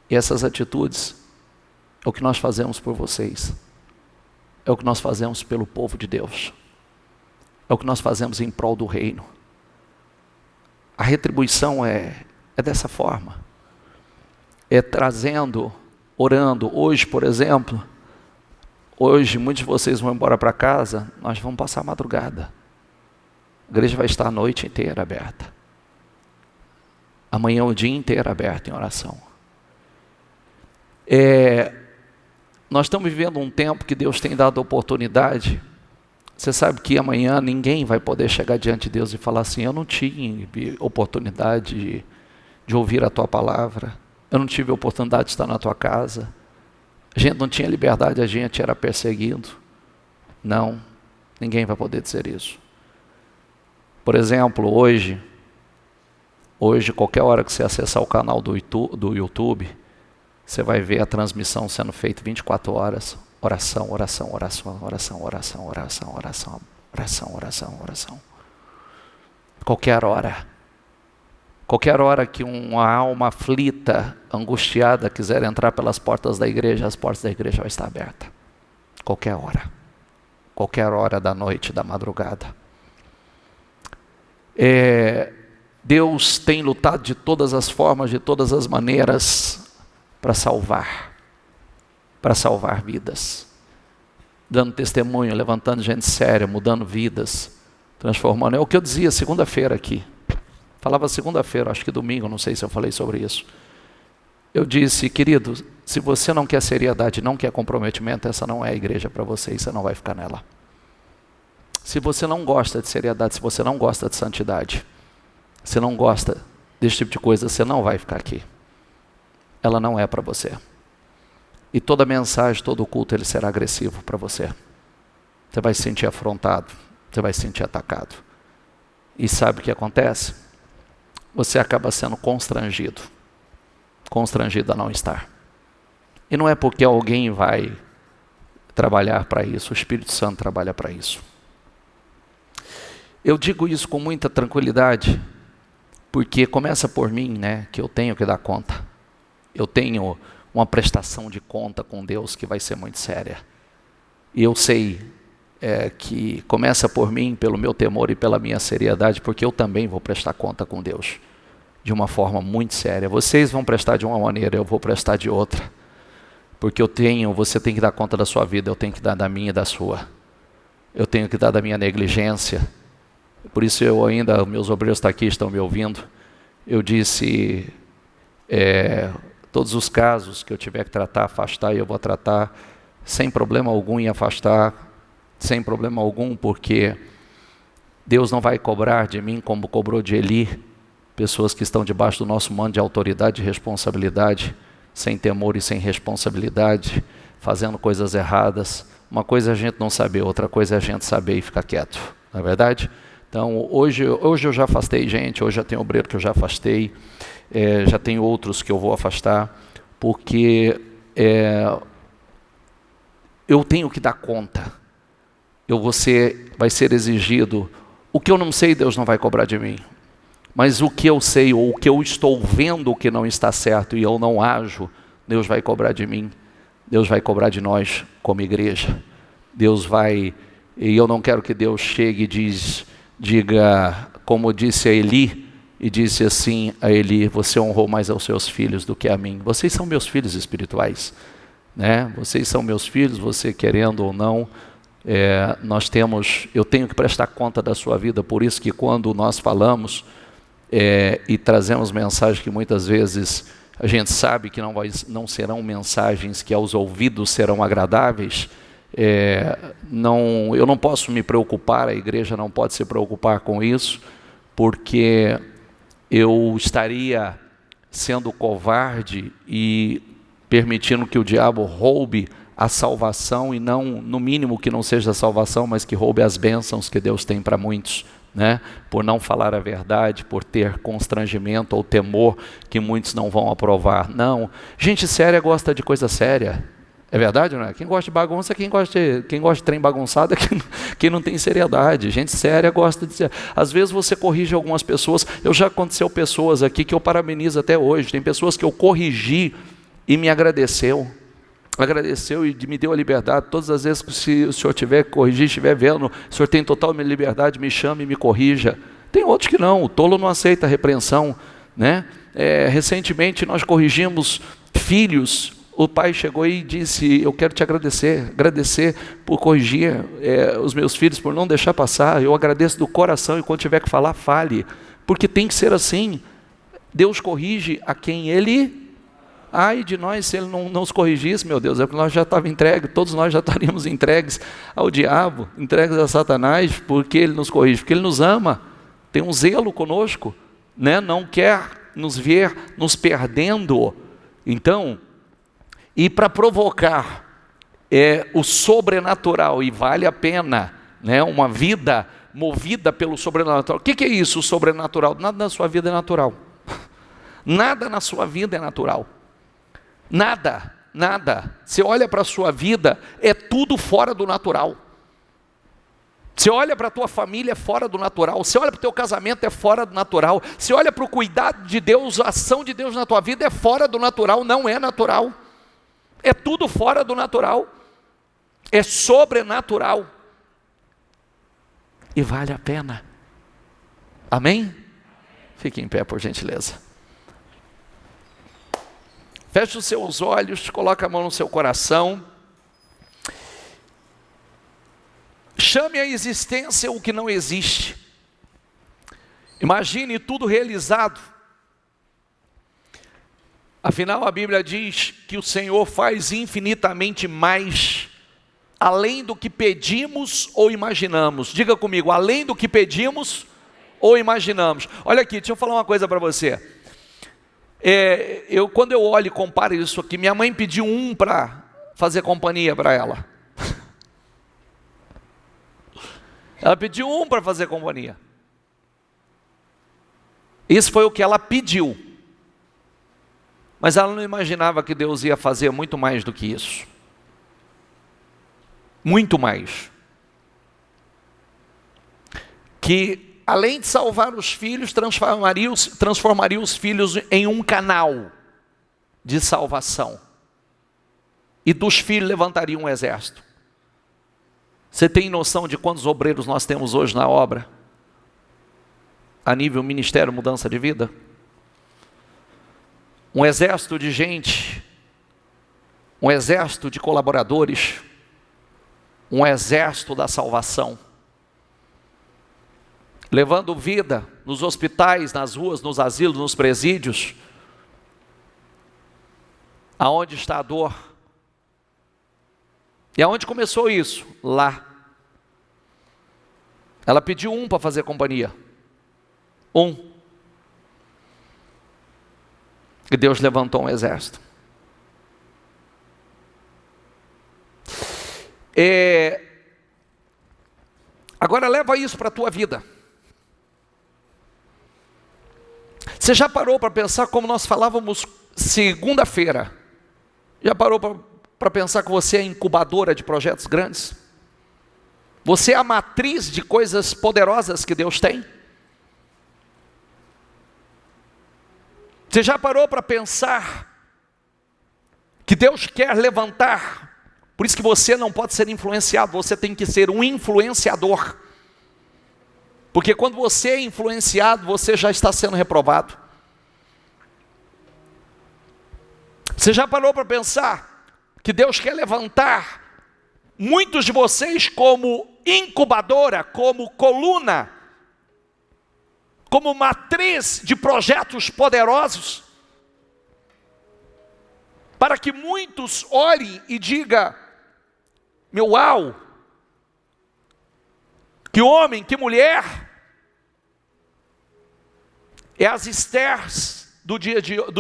Speaker 1: E essas atitudes é o que nós fazemos por vocês. É o que nós fazemos pelo povo de Deus. É o que nós fazemos em prol do reino. A retribuição é dessa forma. É trazendo, orando. Hoje, por exemplo, hoje muitos de vocês vão embora para casa, nós vamos passar a madrugada. A igreja vai estar a noite inteira aberta. Amanhã o dia inteiro aberto em oração. Nós estamos vivendo um tempo que Deus tem dado oportunidade. Você sabe que amanhã ninguém vai poder chegar diante de Deus e falar assim: eu não tive oportunidade de ouvir a tua palavra, eu não tive oportunidade de estar na tua casa, a gente não tinha liberdade, a gente era perseguido. Não, ninguém vai poder dizer isso. Por exemplo, hoje, qualquer hora que você acessar o canal do YouTube, você vai ver a transmissão sendo feita 24 horas. Oração, oração, oração, oração, oração, oração, oração, oração, oração, oração. Qualquer hora que uma alma aflita, angustiada, quiser entrar pelas portas da igreja, as portas da igreja vão estar abertas. Qualquer hora da noite, da madrugada. Deus tem lutado de todas as formas, de todas as maneiras, para salvar vidas, dando testemunho, levantando gente séria, mudando vidas, transformando. É o que eu dizia segunda-feira aqui. Falava segunda-feira, acho que domingo, não sei se eu falei sobre isso. Eu disse: querido, se você não quer seriedade, não quer comprometimento, essa não é a igreja para você, e você não vai ficar nela. Se você não gosta de seriedade, se você não gosta de santidade, se não gosta desse tipo de coisa, você não vai ficar aqui. Ela não é para você. E toda mensagem, todo culto, ele será agressivo para você. Você vai se sentir afrontado, você vai se sentir atacado. E sabe o que acontece? Você acaba sendo constrangido a não estar. E não é porque alguém vai trabalhar para isso, o Espírito Santo trabalha para isso. Eu digo isso com muita tranquilidade, porque começa por mim, né, que eu tenho que dar conta. Eu tenho uma prestação de conta com Deus que vai ser muito séria. E eu sei que começa por mim, pelo meu temor e pela minha seriedade, porque eu também vou prestar conta com Deus. de uma forma muito séria. Vocês vão prestar de uma maneira, eu vou prestar de outra. Porque você tem que dar conta da sua vida, eu tenho que dar da minha e da sua. Eu tenho que dar da minha negligência. Por isso meus obreiros estão aqui, estão me ouvindo. Eu disse, todos os casos que eu tiver que tratar, afastar, eu vou tratar sem problema algum em afastar, sem problema algum, porque Deus não vai cobrar de mim como cobrou de Eli, pessoas que estão debaixo do nosso mando de autoridade e responsabilidade, sem temor e sem responsabilidade, fazendo coisas erradas. Uma coisa é a gente não saber, outra coisa é a gente saber e ficar quieto, não é verdade? Então, hoje eu já afastei gente, hoje já tem obreiro que eu já afastei, já tem outros que eu vou afastar, porque eu tenho que dar conta, vai ser exigido. O que eu não sei, Deus não vai cobrar de mim, mas o que eu sei, ou o que eu estou vendo que não está certo e eu não ajo, Deus vai cobrar de mim, Deus vai cobrar de nós como igreja. E eu não quero que Deus chegue e diga, como disse a Eli, e disse assim a Eli: você honrou mais aos seus filhos do que a mim. Vocês são meus filhos espirituais, né? Vocês são meus filhos, você querendo ou não, eu tenho que prestar conta da sua vida. Por isso que quando nós falamos e trazemos mensagens que muitas vezes a gente sabe que não serão mensagens que aos ouvidos serão agradáveis, eu não posso me preocupar, a igreja não pode se preocupar com isso, porque eu estaria sendo covarde e permitindo que o diabo roube a salvação, e não, no mínimo que não seja a salvação, mas que roube as bênçãos que Deus tem para muitos, né? Por não falar a verdade, por ter constrangimento ou temor que muitos não vão aprovar. Não, gente séria gosta de coisa séria. É verdade, não é? Quem gosta de bagunça, quem gosta de trem bagunçado é quem não tem seriedade. Gente séria gosta de... Às vezes você corrige algumas pessoas. Já aconteceu pessoas aqui que eu parabenizo até hoje. Tem pessoas que eu corrigi e me agradeceu e me deu a liberdade. Todas as vezes que o senhor tiver que corrigir, estiver vendo, o senhor tem total liberdade, me chame e me corrija. Tem outros que não, o tolo não aceita a repreensão, né? Recentemente nós corrigimos filhos. O pai chegou e disse: eu quero te agradecer por corrigir os meus filhos, por não deixar passar. Eu agradeço do coração, e quando tiver que falar, fale, porque tem que ser assim. Deus corrige a quem Ele... Ai de nós se Ele não nos corrigisse, meu Deus, porque nós já estávamos entregues, todos nós já estaríamos entregues ao diabo, entregues a Satanás, porque Ele nos corrige, porque Ele nos ama, tem um zelo conosco, né? Não quer nos ver nos perdendo. Então, e para provocar o sobrenatural, e vale a pena, né? Uma vida movida pelo sobrenatural. O que é isso, o sobrenatural? Nada na sua vida é natural. Nada na sua vida é natural. Nada. Você olha para a sua vida, é tudo fora do natural. Você olha para a tua família, é fora do natural. Você olha para o teu casamento, é fora do natural. Você olha para o cuidado de Deus, a ação de Deus na tua vida, é fora do natural, não é natural. É tudo fora do natural. É sobrenatural. E vale a pena. Amém? Fique em pé, por gentileza. Feche os seus olhos, coloque a mão no seu coração. Chame à existência o que não existe. Imagine tudo realizado. Afinal, a Bíblia diz que o Senhor faz infinitamente mais, além do que pedimos ou imaginamos. Diga comigo, além do que pedimos ou imaginamos. Olha aqui, deixa eu falar uma coisa para você. Quando eu olho e comparo isso aqui, minha mãe pediu para fazer companhia para ela. Ela pediu para fazer companhia. Isso foi o que ela pediu. Mas ela não imaginava que Deus ia fazer muito mais do que isso. Muito mais. Que além de salvar os filhos, transformaria os filhos em um canal de salvação. E dos filhos levantaria um exército. Você tem noção de quantos obreiros nós temos hoje na obra? A nível ministério, mudança de vida? um exército de gente, um exército de colaboradores, um exército da salvação, levando vida nos hospitais, nas ruas, nos asilos, nos presídios, aonde está a dor. E aonde começou isso? Lá. Ela pediu um para fazer companhia. Um. E Deus levantou um exército. Agora leva isso para a tua vida. Você já parou para pensar como nós falávamos segunda-feira? Já parou para pensar que você é incubadora de projetos grandes? Você é a matriz de coisas poderosas que Deus tem? Você já parou para pensar que Deus quer levantar? Por isso que você não pode ser influenciado, você tem que ser um influenciador. Porque quando você é influenciado, você já está sendo reprovado. Você já parou para pensar que Deus quer levantar muitos de vocês como incubadora, como coluna, como matriz de projetos poderosos, para que muitos olhem e digam: meu uau, que homem, que mulher, é as Estérs dos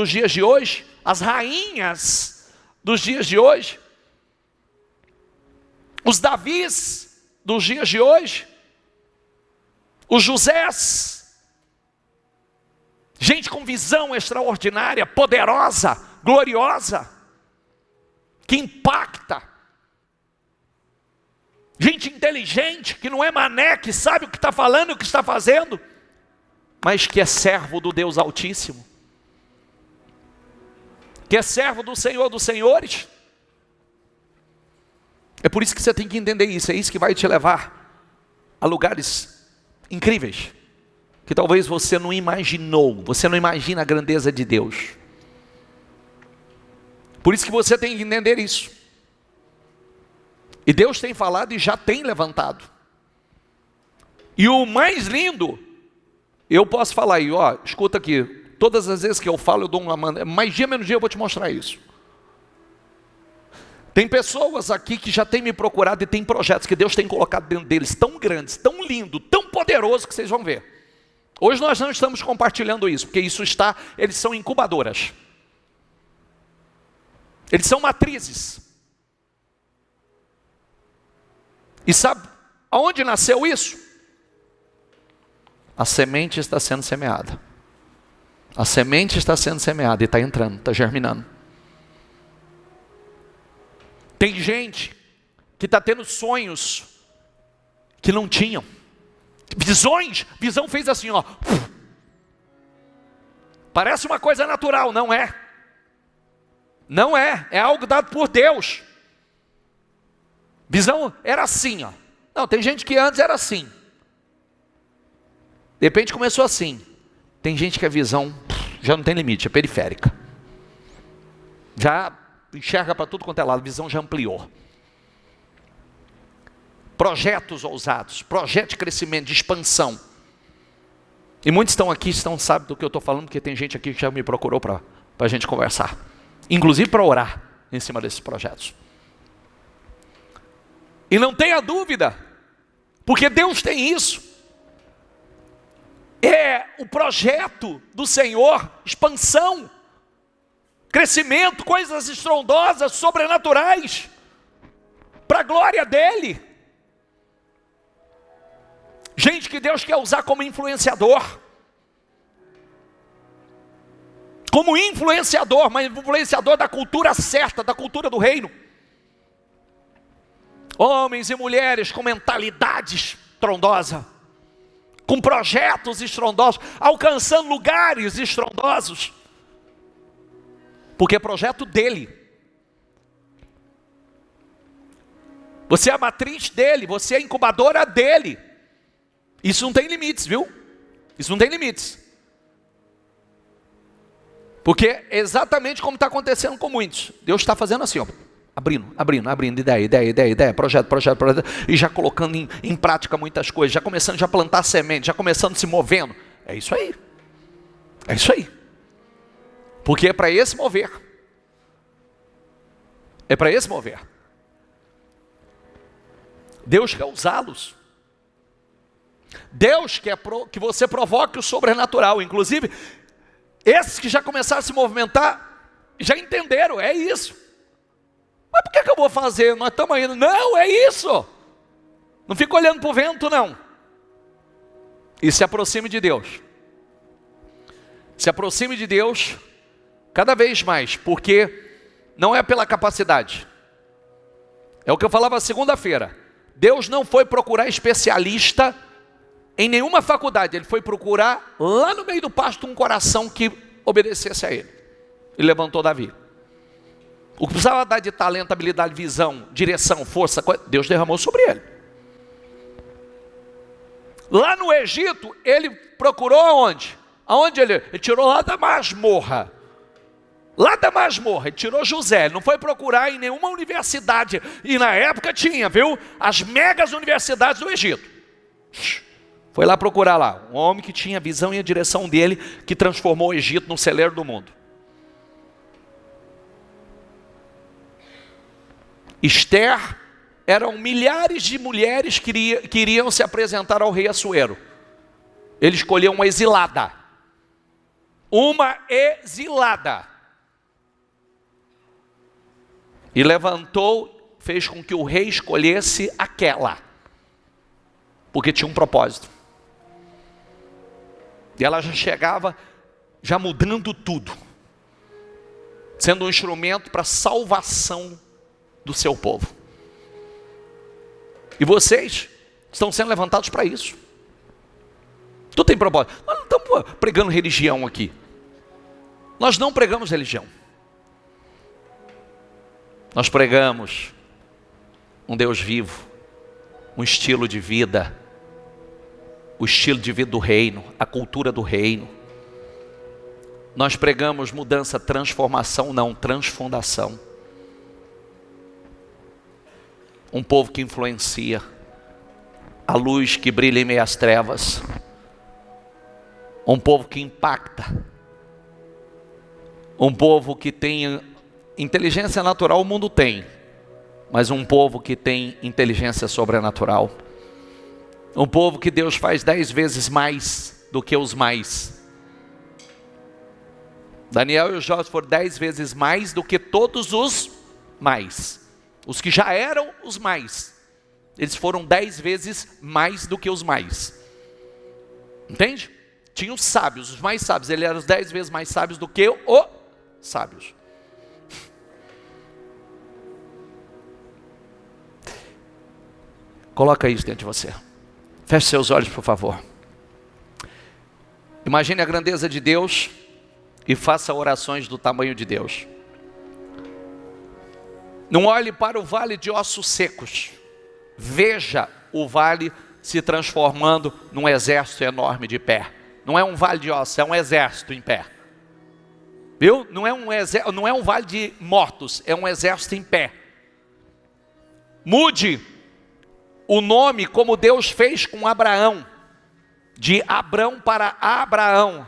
Speaker 1: dias de hoje, as rainhas dos dias de hoje, os Davis dos dias de hoje, os Josés, gente com visão extraordinária, poderosa, gloriosa, que impacta, gente inteligente, que não é mané, que sabe o que está falando e o que está fazendo, mas que é servo do Deus Altíssimo, que é servo do Senhor dos Senhores. É por isso que você tem que entender isso, é isso que vai te levar a lugares incríveis, que talvez você não imaginou, você não imagina a grandeza de Deus. Por isso que você tem que entender isso. E Deus tem falado e já tem levantado. E o mais lindo, eu posso falar aí, ó, escuta aqui, todas as vezes que eu falo, eu dou uma manda, mais dia menos dia eu vou te mostrar isso. Tem pessoas aqui que já têm me procurado e tem projetos que Deus tem colocado dentro deles, tão grandes, tão lindo, tão poderoso, que vocês vão ver. Hoje nós não estamos compartilhando isso, porque isso está, eles são incubadoras. Eles são matrizes. E sabe aonde nasceu isso? A semente está sendo semeada. A semente está sendo semeada e está entrando, está germinando. Tem gente que está tendo sonhos que não tinham. Visões, visão fez assim, ó. Parece uma coisa natural, não é. Não é, é algo dado por Deus. Visão era assim, ó. Não, tem gente que antes era assim. De repente começou assim. Tem gente que a visão já não tem limite, é periférica. Já enxerga para tudo quanto é lado, a visão já ampliou. Projetos ousados, projeto de crescimento, de expansão. E muitos estão aqui, sabem do que eu estou falando, porque tem gente aqui que já me procurou para a gente conversar. Inclusive para orar em cima desses projetos. E não tenha dúvida, porque Deus tem isso. É o projeto do Senhor, expansão, crescimento, coisas estrondosas, sobrenaturais, para a glória dEle. Gente que Deus quer usar como influenciador. Como influenciador, mas influenciador da cultura certa, da cultura do reino. Homens e mulheres com mentalidade estrondosa, com projetos estrondosos, alcançando lugares estrondosos, porque é projeto dele. Você é a matriz dele, você é a incubadora dele. Isso não tem limites, viu? Isso não tem limites. Porque é exatamente como está acontecendo com muitos. Deus está fazendo assim, ó, abrindo, ideia, projeto, e já colocando em prática muitas coisas, já começando a plantar semente, já começando a se movendo. É isso aí. É isso aí. Porque é para esse mover. É para esse mover. Deus quer usá-los. Deus quer que você provoque o sobrenatural. Inclusive, esses que já começaram a se movimentar, já entenderam, é isso. Mas por que eu vou fazer? Nós estamos indo. Não, é isso. Não fica olhando para o vento, não. E se aproxime de Deus. Se aproxime de Deus cada vez mais, porque não é pela capacidade. É o que eu falava segunda-feira. Deus não foi procurar especialista em nenhuma faculdade. Ele foi procurar lá no meio do pasto um coração que obedecesse a Ele. E levantou Davi. O que precisava dar de talento, habilidade, visão, direção, força, Deus derramou sobre ele. Lá no Egito, ele procurou aonde? Aonde ele tirou lá da masmorra. Lá da masmorra, ele tirou José. Ele não foi procurar em nenhuma universidade. E na época tinha, viu? As megas universidades do Egito. Foi lá procurar lá. Um homem que tinha a visão e a direção dele, que transformou o Egito no celeiro do mundo. Esther, eram milhares de mulheres que iriam se apresentar ao rei Assuero. Ele escolheu uma exilada. Uma exilada. E levantou, fez com que o rei escolhesse aquela. Porque tinha um propósito. E ela já chegava, já mudando tudo. Sendo um instrumento para a salvação do seu povo. E vocês estão sendo levantados para isso. Tu tem propósito. Nós não estamos pregando religião aqui. Nós não pregamos religião. Nós pregamos um Deus vivo, um estilo de vida, o estilo de vida do reino, a cultura do reino. Nós pregamos mudança, transformação, não, transfundação. Um povo que influencia, a luz que brilha em meio às trevas, um povo que impacta, um povo que tem inteligência natural, o mundo tem, mas um povo que tem inteligência sobrenatural, um povo que Deus faz 10 vezes mais do que os mais. Daniel e os Jó foram 10 vezes mais do que todos os mais. Os que já eram os mais, eles foram 10 vezes mais do que os mais. Entende? Tinha os sábios, os mais sábios, eles eram os 10 vezes mais sábios do que os sábios. Coloca isso dentro de você. Feche seus olhos, por favor. Imagine a grandeza de Deus e faça orações do tamanho de Deus. Não olhe para o vale de ossos secos. Veja o vale se transformando num exército enorme de pé. Não é um vale de ossos, é um exército em pé. Viu? Não é um vale de mortos, é um exército em pé. Mude o nome como Deus fez com Abraão. De Abrão para Abraão.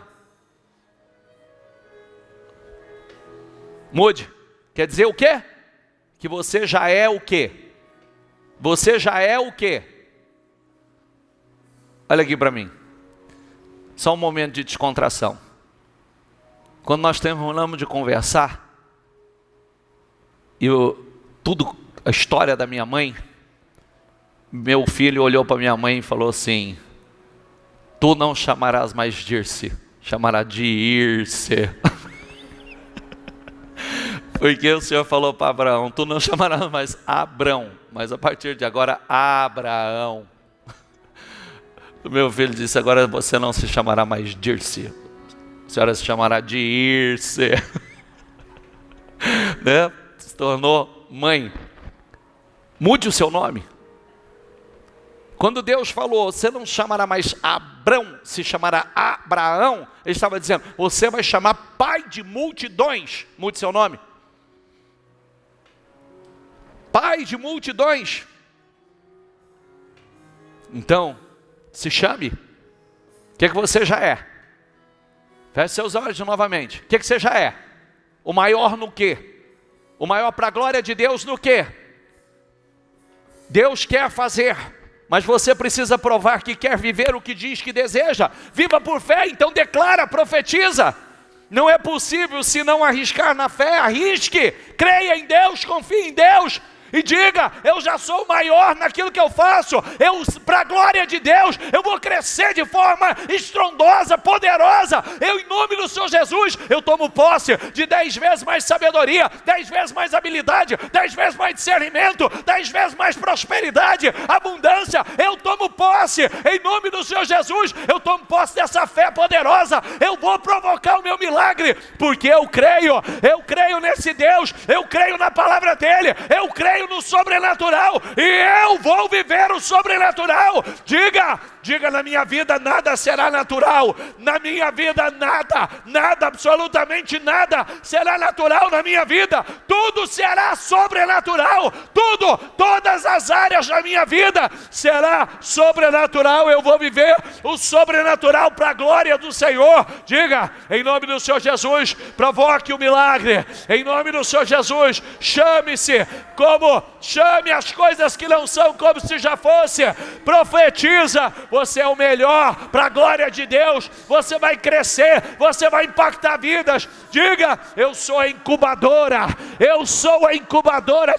Speaker 1: Mude. Quer dizer o quê? Que você já é o quê? Você já é o quê? Olha aqui para mim. Só um momento de descontração. Quando nós terminamos de conversar, a história da minha mãe, meu filho olhou para minha mãe e falou assim: tu não chamarás mais Dirce, chamará de Irce. Porque o Senhor falou para Abraão: tu não chamarás mais Abrão, mas a partir de agora Abraão. O meu filho disse: agora você não se chamará mais Dirce, a senhora se chamará de Irce. Né? Se tornou mãe. Mude o seu nome. Quando Deus falou, você não chamará mais Abrão, se chamará Abraão, Ele estava dizendo, você vai chamar pai de multidões. Mude seu nome. Pai de multidões. Então, se chame. O que você já é? Feche seus olhos novamente. O que você já é? O maior no quê? O maior para a glória de Deus no quê? Deus quer fazer, mas você precisa provar que quer viver o que diz que deseja. Viva por fé, então declara, profetiza. Não é possível se não arriscar na fé. Arrisque, creia em Deus, confie em Deus. E diga, eu já sou maior naquilo que eu faço, para a glória de Deus, eu vou crescer de forma estrondosa, poderosa, em nome do Senhor Jesus, eu tomo posse de 10 vezes mais sabedoria, 10 vezes mais habilidade, 10 vezes mais discernimento, 10 vezes mais prosperidade, abundância, eu tomo posse, em nome do Senhor Jesus, eu tomo posse dessa fé poderosa, eu vou provocar o meu milagre, porque eu creio nesse Deus, eu creio na palavra dEle, eu creio no sobrenatural, e eu vou viver o sobrenatural. Diga na minha vida nada será natural, na minha vida nada, absolutamente nada será natural na minha vida, tudo será sobrenatural, todas as áreas da minha vida será sobrenatural, eu vou viver o sobrenatural para a glória do Senhor. Diga, em nome do Senhor Jesus, provoque o milagre, em nome do Senhor Jesus, chame-se chame as coisas que não são como se já fosse, profetiza, você é o melhor para a glória de Deus, você vai crescer, você vai impactar vidas. Diga, eu sou a incubadora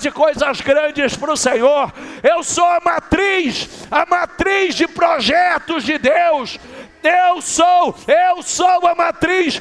Speaker 1: de coisas grandes para o Senhor, eu sou a matriz de projetos de Deus. Eu sou a matriz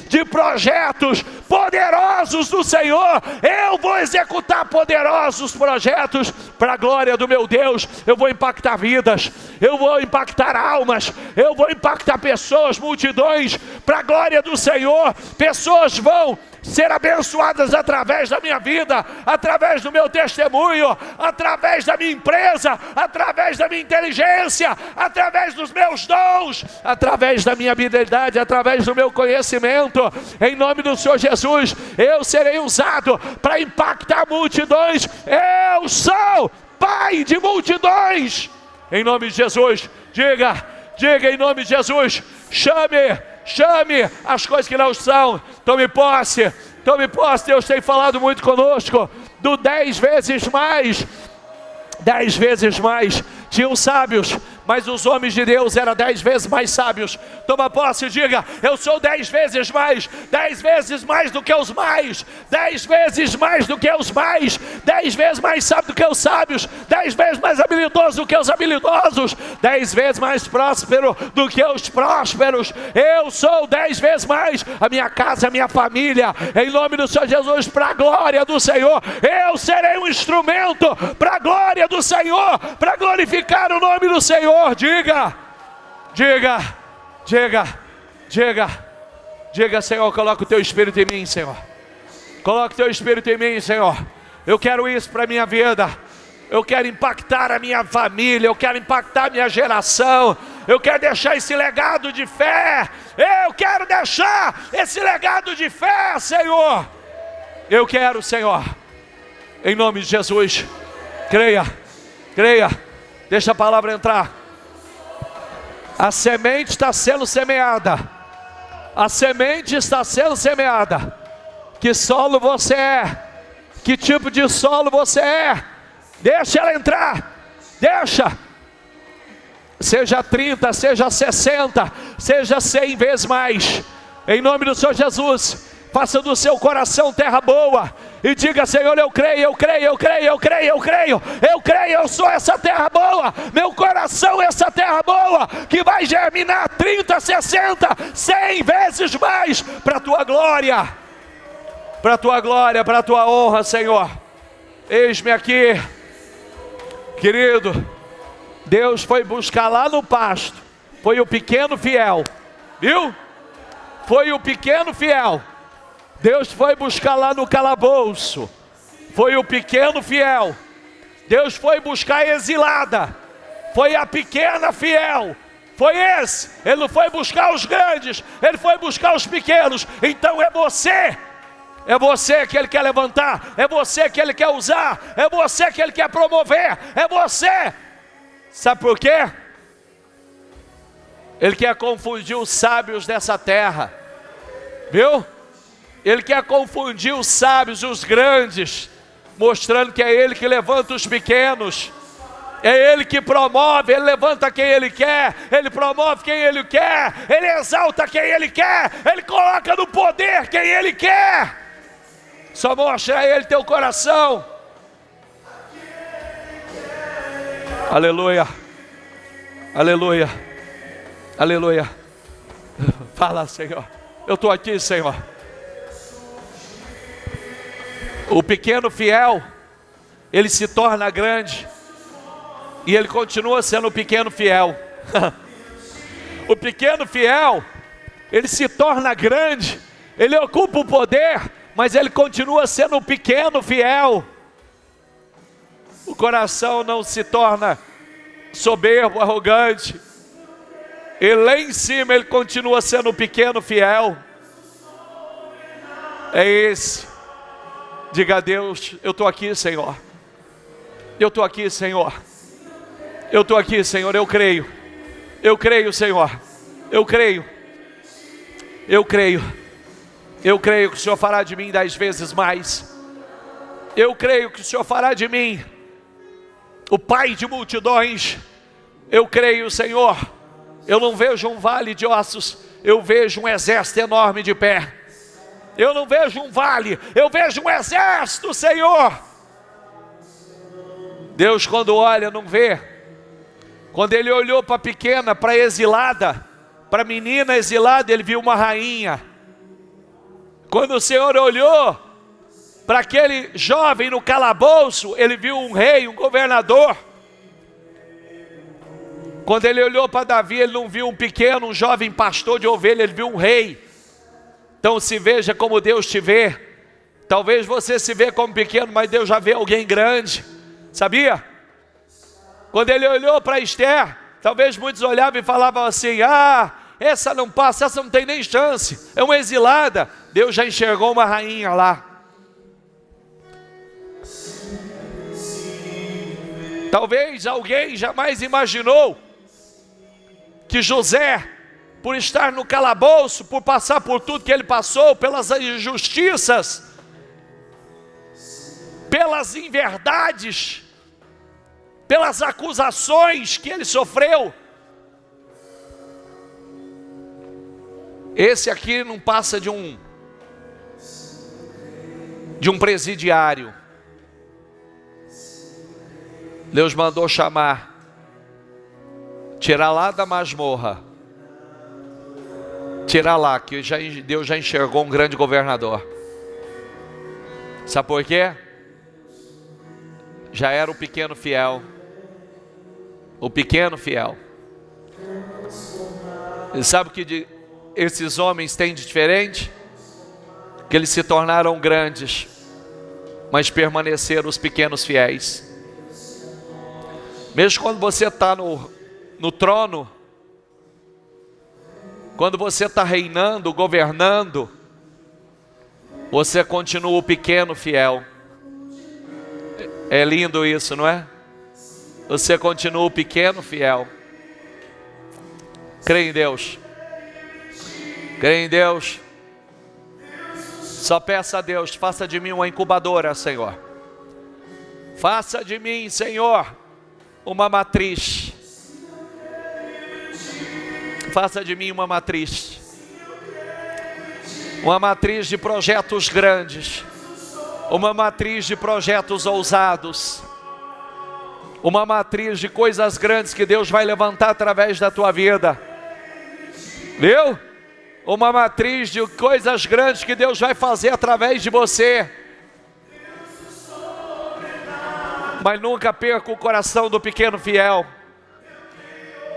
Speaker 1: de projetos poderosos do Senhor. Eu vou executar poderosos projetos para a glória do meu Deus. Eu vou impactar vidas, eu vou impactar almas, eu vou impactar pessoas, multidões, para a glória do Senhor. Pessoas vão ser abençoadas através da minha vida, através do meu testemunho, através da minha empresa, através da minha inteligência, através dos meus dons, através da minha habilidade, através do meu conhecimento. Em nome do Senhor Jesus, eu serei usado para impactar multidões. Eu sou pai de multidões. Em nome de Jesus, diga em nome de Jesus, chame as coisas que não são. Tome posse, Deus tem falado muito conosco, do 10 vezes mais. 10 vezes mais, tinham sábios, mas os homens de Deus eram 10 vezes mais sábios. Toma posse e diga, eu sou 10 vezes mais, 10 vezes mais do que os mais, 10 vezes mais do que os mais, 10 vezes mais sábio do que os sábios, 10 vezes mais habilidoso do que os habilidosos, 10 vezes mais próspero do que os prósperos. Eu sou 10 vezes mais, a minha casa, a minha família, em nome do Senhor Jesus, para a glória do Senhor. Eu serei um instrumento para a glória do Senhor, para glorificar o nome do Senhor. Diga, Senhor, coloca o teu Espírito em mim, Senhor. Coloca o teu Espírito em mim, Senhor. Eu quero isso para a minha vida. Eu quero impactar a minha família. Eu quero impactar a minha geração. Eu quero deixar esse legado de fé. Eu quero deixar esse legado de fé, Senhor. Eu quero, Senhor. Em nome de Jesus. Creia. Deixa a palavra entrar. A semente está sendo semeada. A semente está sendo semeada. Que solo você é? Que tipo de solo você é? Deixa ela entrar. Deixa. Seja 30, seja 60, seja 100 vezes mais. Em nome do Senhor Jesus. Faça do seu coração terra boa. E diga, Senhor, eu creio, eu sou essa terra boa, meu coração é essa terra boa, que vai germinar 30, 60, 100 vezes mais, para a tua glória, para a tua honra, Senhor. Eis-me aqui, querido. Deus foi buscar lá no pasto, foi o pequeno fiel, viu? Foi o pequeno fiel. Deus foi buscar lá no calabouço, foi o pequeno fiel. Deus foi buscar a exilada, foi a pequena fiel. Foi esse. Ele não foi buscar os grandes, ele foi buscar os pequenos. Então é você que ele quer levantar, é você que ele quer usar, é você que ele quer promover, é você. Sabe por quê? Ele quer confundir os sábios dessa terra, viu? Ele quer confundir os sábios, os grandes, mostrando que é ele que levanta os pequenos. É ele que promove, ele levanta quem ele quer, ele promove quem ele quer, ele exalta quem ele quer, ele coloca no poder quem ele quer. Só mostra a ele teu coração. Aleluia, aleluia, aleluia. Fala, Senhor, eu estou aqui, Senhor. O pequeno fiel, ele se torna grande. E ele continua sendo o pequeno fiel. O pequeno fiel, ele se torna grande, ele ocupa o poder, mas ele continua sendo o pequeno fiel. O coração não se torna soberbo, arrogante. E lá em cima ele continua sendo o pequeno fiel. É esse. Diga a Deus, eu estou aqui, Senhor. Eu estou aqui, Senhor. Eu estou aqui, Senhor, eu creio, Senhor, eu creio que o Senhor fará de mim 10 vezes mais. Eu creio que o Senhor fará de mim o Pai de multidões. Eu creio, Senhor. Eu não vejo um vale de ossos, eu vejo um exército enorme de pé. Eu não vejo um vale, eu vejo um exército, Senhor. Deus, quando olha, não vê. Quando ele olhou para a pequena, para a exilada, para a menina exilada, ele viu uma rainha. Quando o Senhor olhou para aquele jovem no calabouço, ele viu um rei, um governador. Quando ele olhou para Davi, ele não viu um pequeno, um jovem pastor de ovelha, ele viu um rei. Então se veja como Deus te vê. Talvez você se vê como pequeno, mas Deus já vê alguém grande, sabia? Quando ele olhou para Esther, talvez muitos olhavam e falavam assim: essa não passa, essa não tem nem chance, é uma exilada. Deus já enxergou uma rainha lá. Talvez alguém jamais imaginou que José, por estar no calabouço, por passar por tudo que ele passou, pelas injustiças, pelas inverdades, pelas acusações que ele sofreu, esse aqui não passa de um presidiário. Deus mandou chamar, tirar lá da masmorra, tirar lá, que Deus já enxergou um grande governador. Sabe por quê? Já era o pequeno fiel. O pequeno fiel. E sabe o que esses homens têm de diferente? Que eles se tornaram grandes, mas permaneceram os pequenos fiéis. Mesmo quando você está no trono, quando você está reinando, governando, você continua o pequeno fiel. É lindo isso, não é? Você continua o pequeno fiel. Crê em Deus. Crê em Deus. Só peça a Deus, faça de mim uma incubadora, Senhor. Faça de mim, Senhor, uma matriz. Faça de mim uma matriz. Uma matriz de projetos grandes. Uma matriz de projetos ousados. Uma matriz de coisas grandes que Deus vai levantar através da tua vida. Viu? Uma matriz de coisas grandes que Deus vai fazer através de você. Mas nunca perca o coração do pequeno fiel.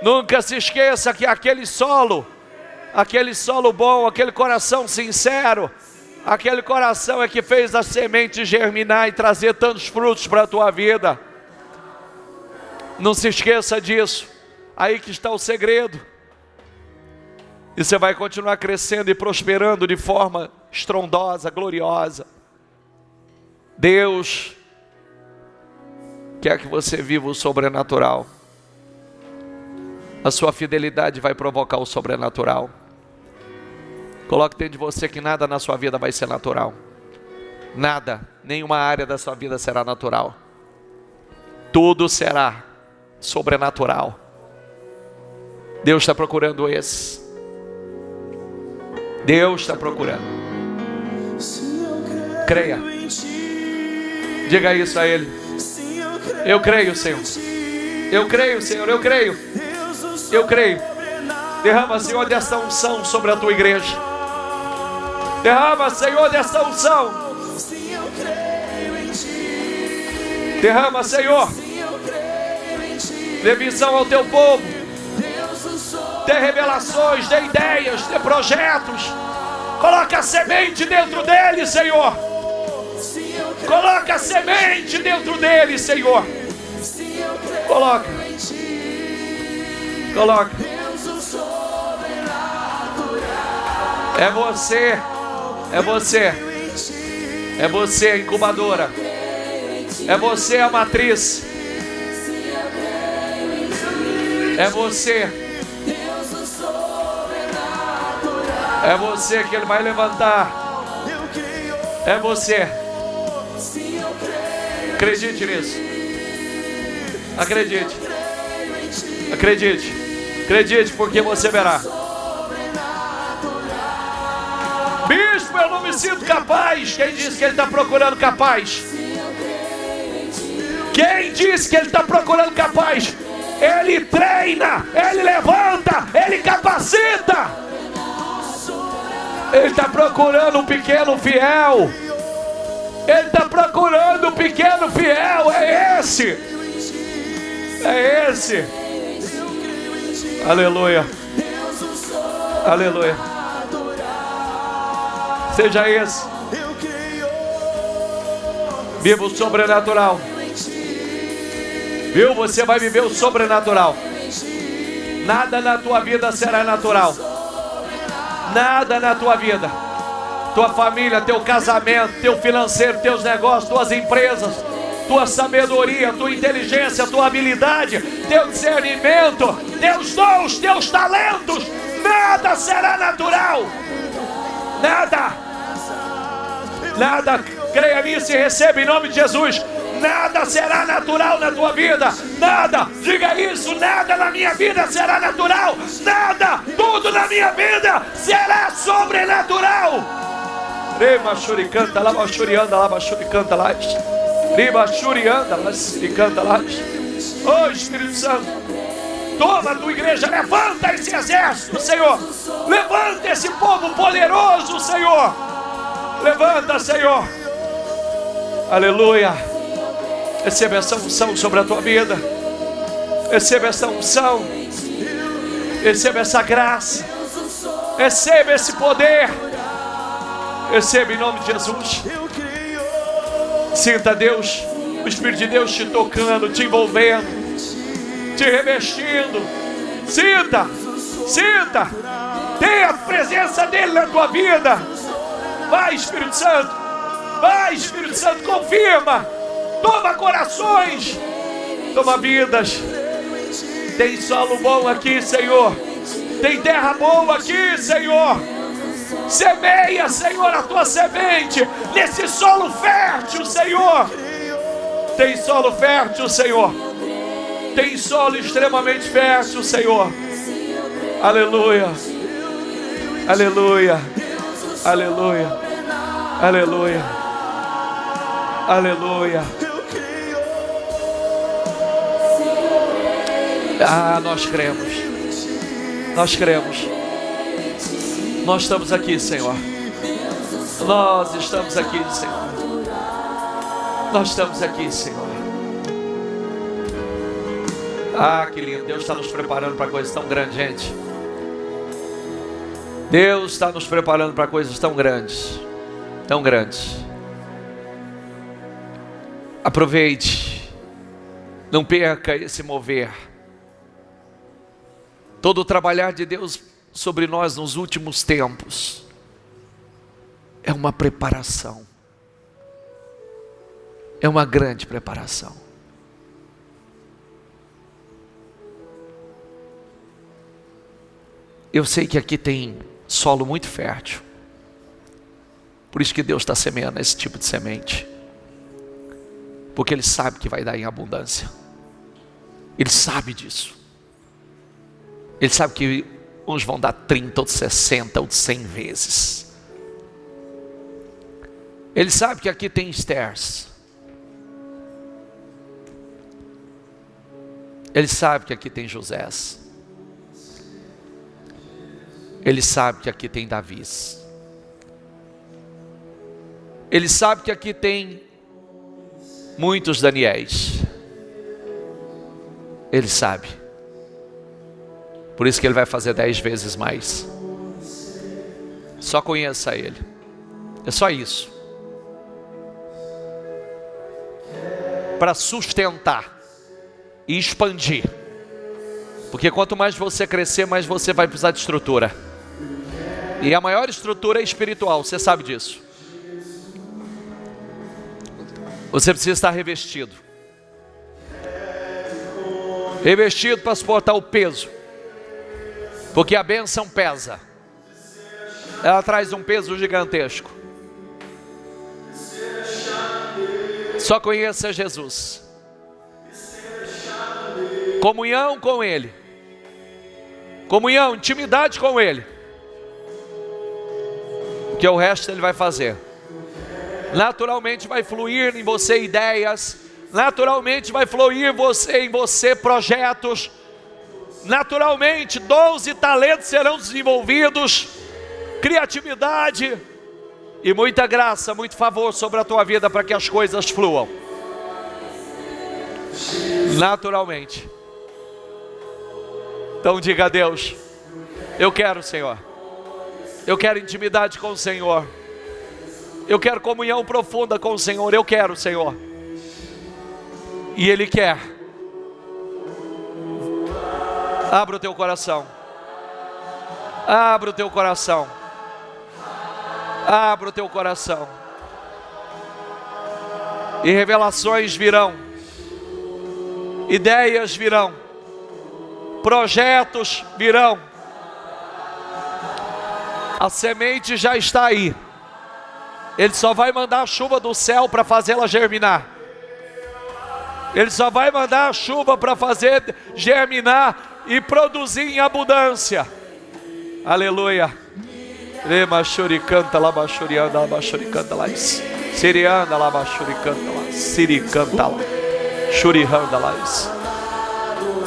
Speaker 1: Nunca se esqueça que aquele solo bom, aquele coração sincero, aquele coração é que fez a semente germinar e trazer tantos frutos para a tua vida. Não se esqueça disso. Aí que está o segredo. E você vai continuar crescendo e prosperando de forma estrondosa, gloriosa. Deus quer que você viva o sobrenatural. A sua fidelidade vai provocar o sobrenatural. Coloque dentro de você que nada na sua vida vai ser natural. Nada, nenhuma área da sua vida será natural. Tudo será sobrenatural. Deus está procurando esse. Deus está procurando. Creia. Diga isso a Ele. Eu creio, Senhor. Eu creio, Senhor. Eu creio. Eu creio. Derrama, Senhor, dessa unção sobre a tua igreja. Derrama, Senhor, dessa unção. Derrama, Senhor. Dê visão ao teu povo. Dê revelações, dê ideias, dê projetos. Coloca a semente dentro dele, Senhor. Coloca a semente dentro dele, Senhor. Coloca. Coloca. É você. É você. É você a incubadora. É você a matriz. É você. É você que Ele vai levantar. É você. Acredite nisso. Acredite. Acredite. Acredite, porque você verá. Bispo, eu não me sinto capaz. Quem disse que ele está procurando capaz? Quem disse que ele está procurando capaz? Ele treina, ele levanta, ele capacita. Ele está procurando um pequeno fiel. Ele está procurando um pequeno fiel. É esse. É esse. Aleluia. Aleluia. Seja esse. Viva o sobrenatural. Viu? Você vai viver o sobrenatural. Nada na tua vida será natural. Nada na tua vida. Tua família, teu casamento, teu financeiro, teus negócios, tuas empresas, tua sabedoria, tua inteligência, tua habilidade, teu discernimento, teus dons, teus talentos. Nada será natural. Nada. Nada. Creia nisso e receba em nome de Jesus. Nada será natural na tua vida. Nada. Diga isso. Nada na minha vida será natural. Nada. Tudo na minha vida será sobrenatural. Rema churicanta lá, bachurianda lá, bachuricanta lá. Rima churianda lá, churicanta lá. Oh Espírito Santo, toma a tua igreja, levanta esse exército, Senhor. Levanta esse povo poderoso, Senhor. Levanta, Senhor. Aleluia. Receba essa unção sobre a tua vida. Receba essa unção. Receba essa graça. Receba esse poder. Receba em nome de Jesus. Sinta Deus, o Espírito de Deus te tocando, te envolvendo, te revestindo. Sinta, sinta. Tenha a presença dele na tua vida. Vai, Espírito Santo. Vai, Espírito Santo, confirma. Toma corações. Toma vidas. Tem solo bom aqui, Senhor. Tem terra boa aqui, Senhor. Semeia, Senhor, a tua semente nesse solo fértil, Senhor. Tem solo fértil, Senhor. Tem solo extremamente fértil, Senhor. Aleluia. Aleluia. Aleluia. Aleluia. Aleluia. Ah, nós cremos. Nós cremos. Nós estamos aqui, Senhor. Nós estamos aqui, Senhor. Nós estamos aqui, Senhor. Ah, que lindo. Deus está nos preparando para coisas tão grandes, gente. Deus está nos preparando para coisas tão grandes. Tão grandes. Aproveite. Não perca esse mover. Todo o trabalhar de Deus sobre nós nos últimos tempos é uma preparação. É uma grande preparação. Eu sei que aqui tem solo muito fértil. Por isso que Deus está semeando esse tipo de semente. Porque Ele sabe que vai dar em abundância. Ele sabe disso. Ele sabe que uns vão dar 30, outros 60, outros 100 vezes. Ele sabe que aqui tem Estérs. Ele sabe que aqui tem Josés. Ele sabe que aqui tem Davis. Ele sabe que aqui tem muitos Daniéis. Ele sabe. Por isso que Ele vai fazer 10 vezes mais. Só conheça Ele. É só isso. Para sustentar e expandir. Porque quanto mais você crescer, mais você vai precisar de estrutura. E a maior estrutura é espiritual, você sabe disso. Você precisa estar revestido. Revestido para suportar o peso. Porque a bênção pesa. Ela traz um peso gigantesco. Só conheça Jesus. Comunhão com Ele. Comunhão, intimidade com Ele. Porque o resto Ele vai fazer. Naturalmente vai fluir em você ideias. Naturalmente vai fluir em você projetos. Naturalmente dons e talentos serão desenvolvidos. Criatividade. E muita graça, muito favor sobre a tua vida para que as coisas fluam. Naturalmente. Então diga a Deus: eu quero, Senhor. Eu quero intimidade com o Senhor. Eu quero comunhão profunda com o Senhor. Eu quero, Senhor. E Ele quer. Abra o teu coração. Abra o teu coração. Abra o teu coração. E revelações virão. Ideias virão. Projetos virão. A semente já está aí. Ele só vai mandar a chuva do céu para fazê-la germinar. Ele só vai mandar a chuva para fazer germinar e produzir em abundância. Aleluia. Lema churicanta lá bachurianda lá bachuricanta lá. Sirianda lá bachuricanta lá. Siricanta lá. Churihanda lá.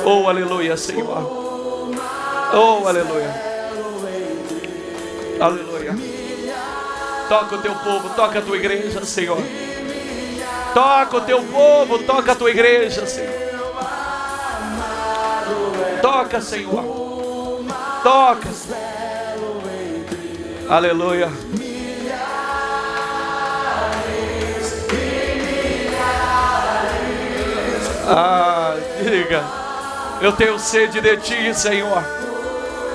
Speaker 1: Oh, aleluia, Senhor. Oh, aleluia. Aleluia. Toca o teu povo, toca a tua igreja, Senhor. Toca o teu povo, toca a tua igreja, Senhor. Toca, Senhor. Toca. Aleluia. Diga: eu tenho sede de ti, Senhor.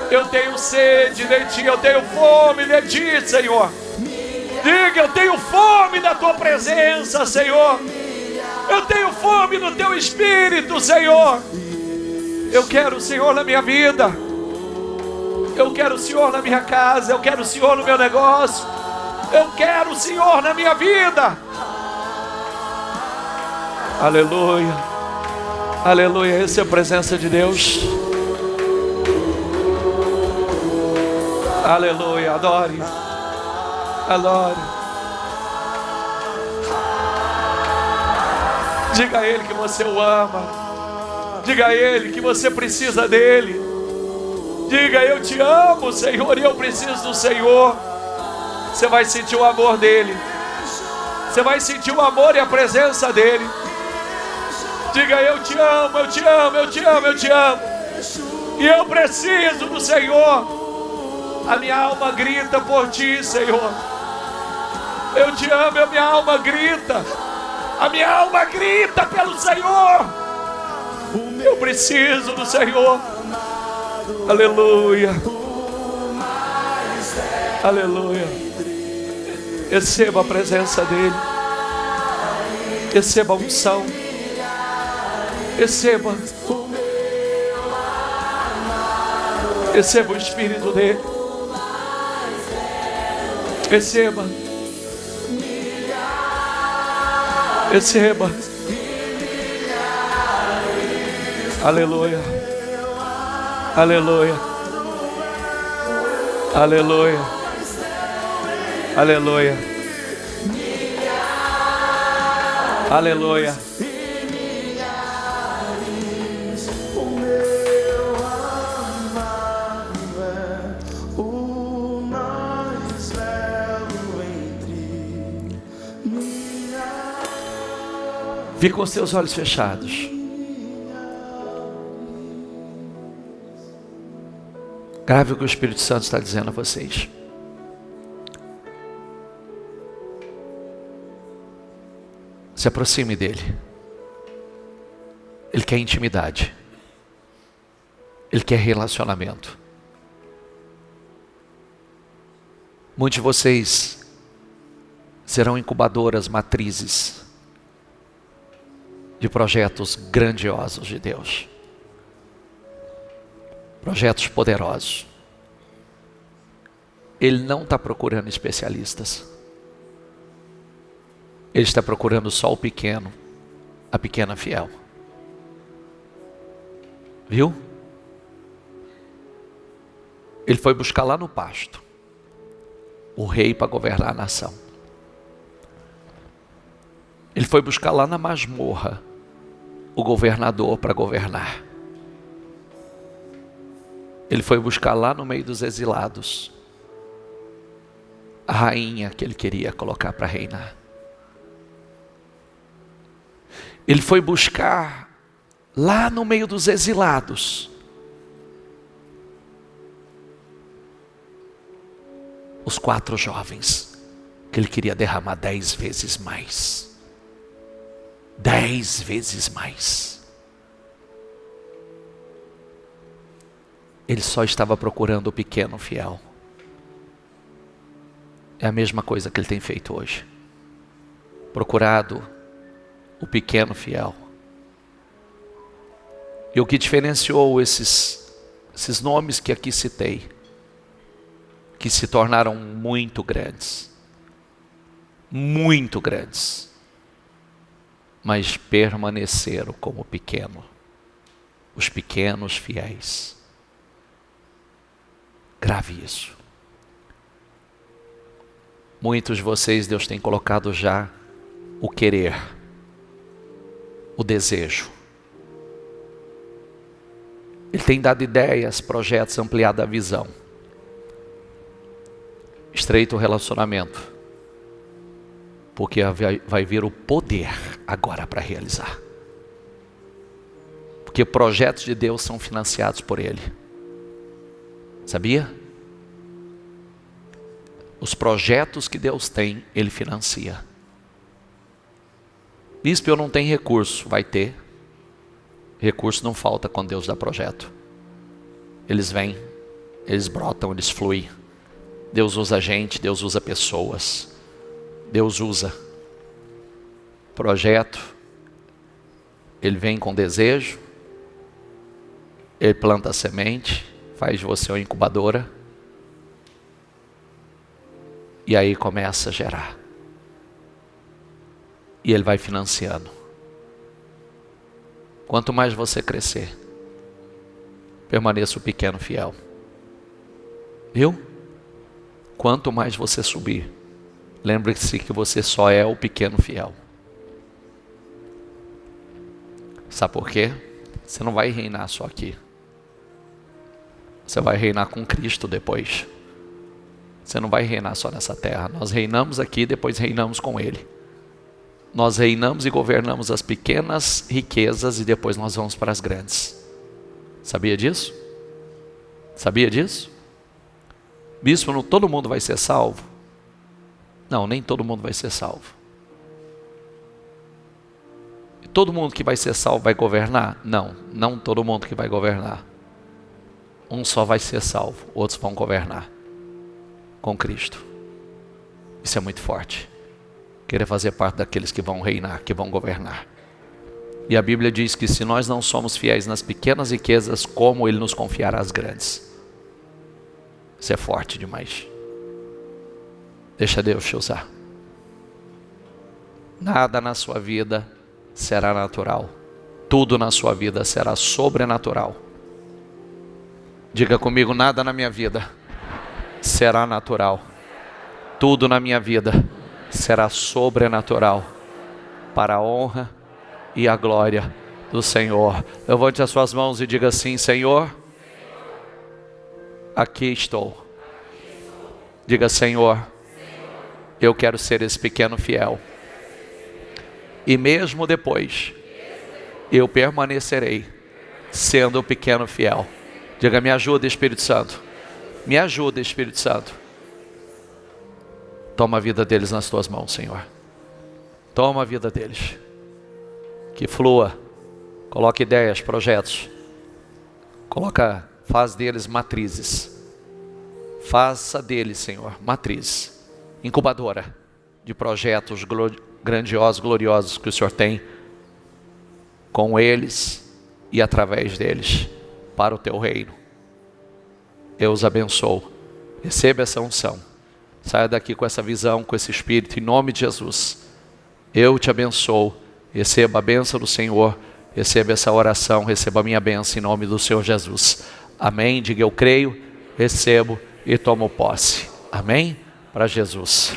Speaker 1: Eu tenho sede de ti, eu tenho fome de ti, Senhor. Diga: eu tenho fome da tua presença, Senhor. Eu tenho fome do teu Espírito, Senhor. Eu quero o Senhor na minha vida. Eu quero o Senhor na minha casa. Eu quero o Senhor no meu negócio. Eu quero o Senhor na minha vida. Aleluia. Aleluia. Essa é a presença de Deus. Aleluia. Adore. Adore. Diga a Ele que você o ama. Diga a Ele que você precisa dEle. Diga: eu te amo, Senhor, e eu preciso do Senhor. Você vai sentir o amor dEle. Você vai sentir o amor e a presença dEle. Diga: eu te amo, eu te amo, eu te amo, eu te amo. E eu preciso do Senhor. A minha alma grita por ti, Senhor. Eu te amo, a minha alma grita. A minha alma grita pelo Senhor. Eu preciso do Senhor. Aleluia. Aleluia. Receba a presença dEle. Receba a unção. Receba. Receba o Espírito dEle. Receba. Receba. Aleluia. Aleluia. Aleluia. Aleluia. Aleluia. Fique com os seus olhos fechados. Grave o que o Espírito Santo está dizendo a vocês. Se aproxime dele. Ele quer intimidade. Ele quer relacionamento. Muitos de vocês serão incubadoras, matrizes de projetos grandiosos de Deus. Projetos poderosos. Ele não está procurando especialistas. Ele está procurando só o pequeno, a pequena fiel. Viu? Ele foi buscar lá no pasto o rei para governar a nação. Ele foi buscar lá na masmorra o governador para governar. Ele foi buscar lá no meio dos exilados a rainha que ele queria colocar para reinar. Ele foi buscar lá no meio dos exilados os 4 jovens que ele queria derramar 10 vezes mais. 10 vezes mais. Ele só estava procurando o pequeno fiel. É a mesma coisa que ele tem feito hoje. Procurado o pequeno fiel. E o que diferenciou esses nomes que aqui citei, que se tornaram muito grandes, mas permaneceram como pequeno, os pequenos fiéis. Grave isso. Muitos de vocês, Deus tem colocado já o querer, o desejo. Ele tem dado ideias, projetos, ampliado a visão. Estreito o relacionamento. Porque vai vir o poder agora para realizar. Porque projetos de Deus são financiados por Ele. Sabia? Os projetos que Deus tem, Ele financia. Bispo, eu não tenho recurso. Vai ter. Recurso não falta quando Deus dá projeto. Eles vêm, eles brotam, eles fluem. Deus usa gente, Deus usa pessoas. Deus usa. Projeto, Ele vem com desejo, Ele planta a semente, faz de você uma incubadora, e aí começa a gerar. E Ele vai financiando. Quanto mais você crescer, permaneça o pequeno fiel. Viu? Quanto mais você subir, lembre-se que você só é o pequeno fiel. Sabe por quê? Você não vai reinar só aqui. Você vai reinar com Cristo depois. Você não vai reinar só nessa terra. Nós reinamos aqui, depois reinamos com Ele. Nós reinamos e governamos as pequenas riquezas e depois nós vamos para as grandes. Sabia disso? Sabia disso? Bispo, não todo mundo vai ser salvo? Não, nem todo mundo vai ser salvo. Todo mundo que vai ser salvo vai governar? Não, não todo mundo que vai governar. Um só vai ser salvo, outros vão governar com Cristo. Isso é muito forte. Querer fazer parte daqueles que vão reinar, que vão governar. E a Bíblia diz que se nós não somos fiéis nas pequenas riquezas, como Ele nos confiará as grandes? Isso é forte demais. Deixa Deus te usar. Nada na sua vida será natural. Tudo na sua vida será sobrenatural. Diga comigo, nada na minha vida será natural. Tudo na minha vida será sobrenatural, para a honra e a glória do Senhor. Levante as suas mãos e diga assim: Senhor, aqui estou. Diga: Senhor, eu quero ser esse pequeno fiel. E mesmo depois, eu permanecerei sendo o pequeno fiel. Diga: me ajuda, Espírito Santo. Me ajuda, Espírito Santo. Toma a vida deles nas tuas mãos, Senhor. Toma a vida deles. Que flua. Coloca ideias, projetos. Faz deles matrizes. Faça deles, Senhor, matriz, incubadora de projetos grandiosos, gloriosos que o Senhor tem com eles e através deles para o teu reino. Eu os abençoo. Receba essa unção. Saia daqui com essa visão, com esse espírito, em nome de Jesus. Eu te abençoo. Receba a bênção do Senhor. Receba essa oração. Receba a minha bênção em nome do Senhor Jesus. Amém. Diga: eu creio, recebo e tomo posse. Amém? Para Jesus.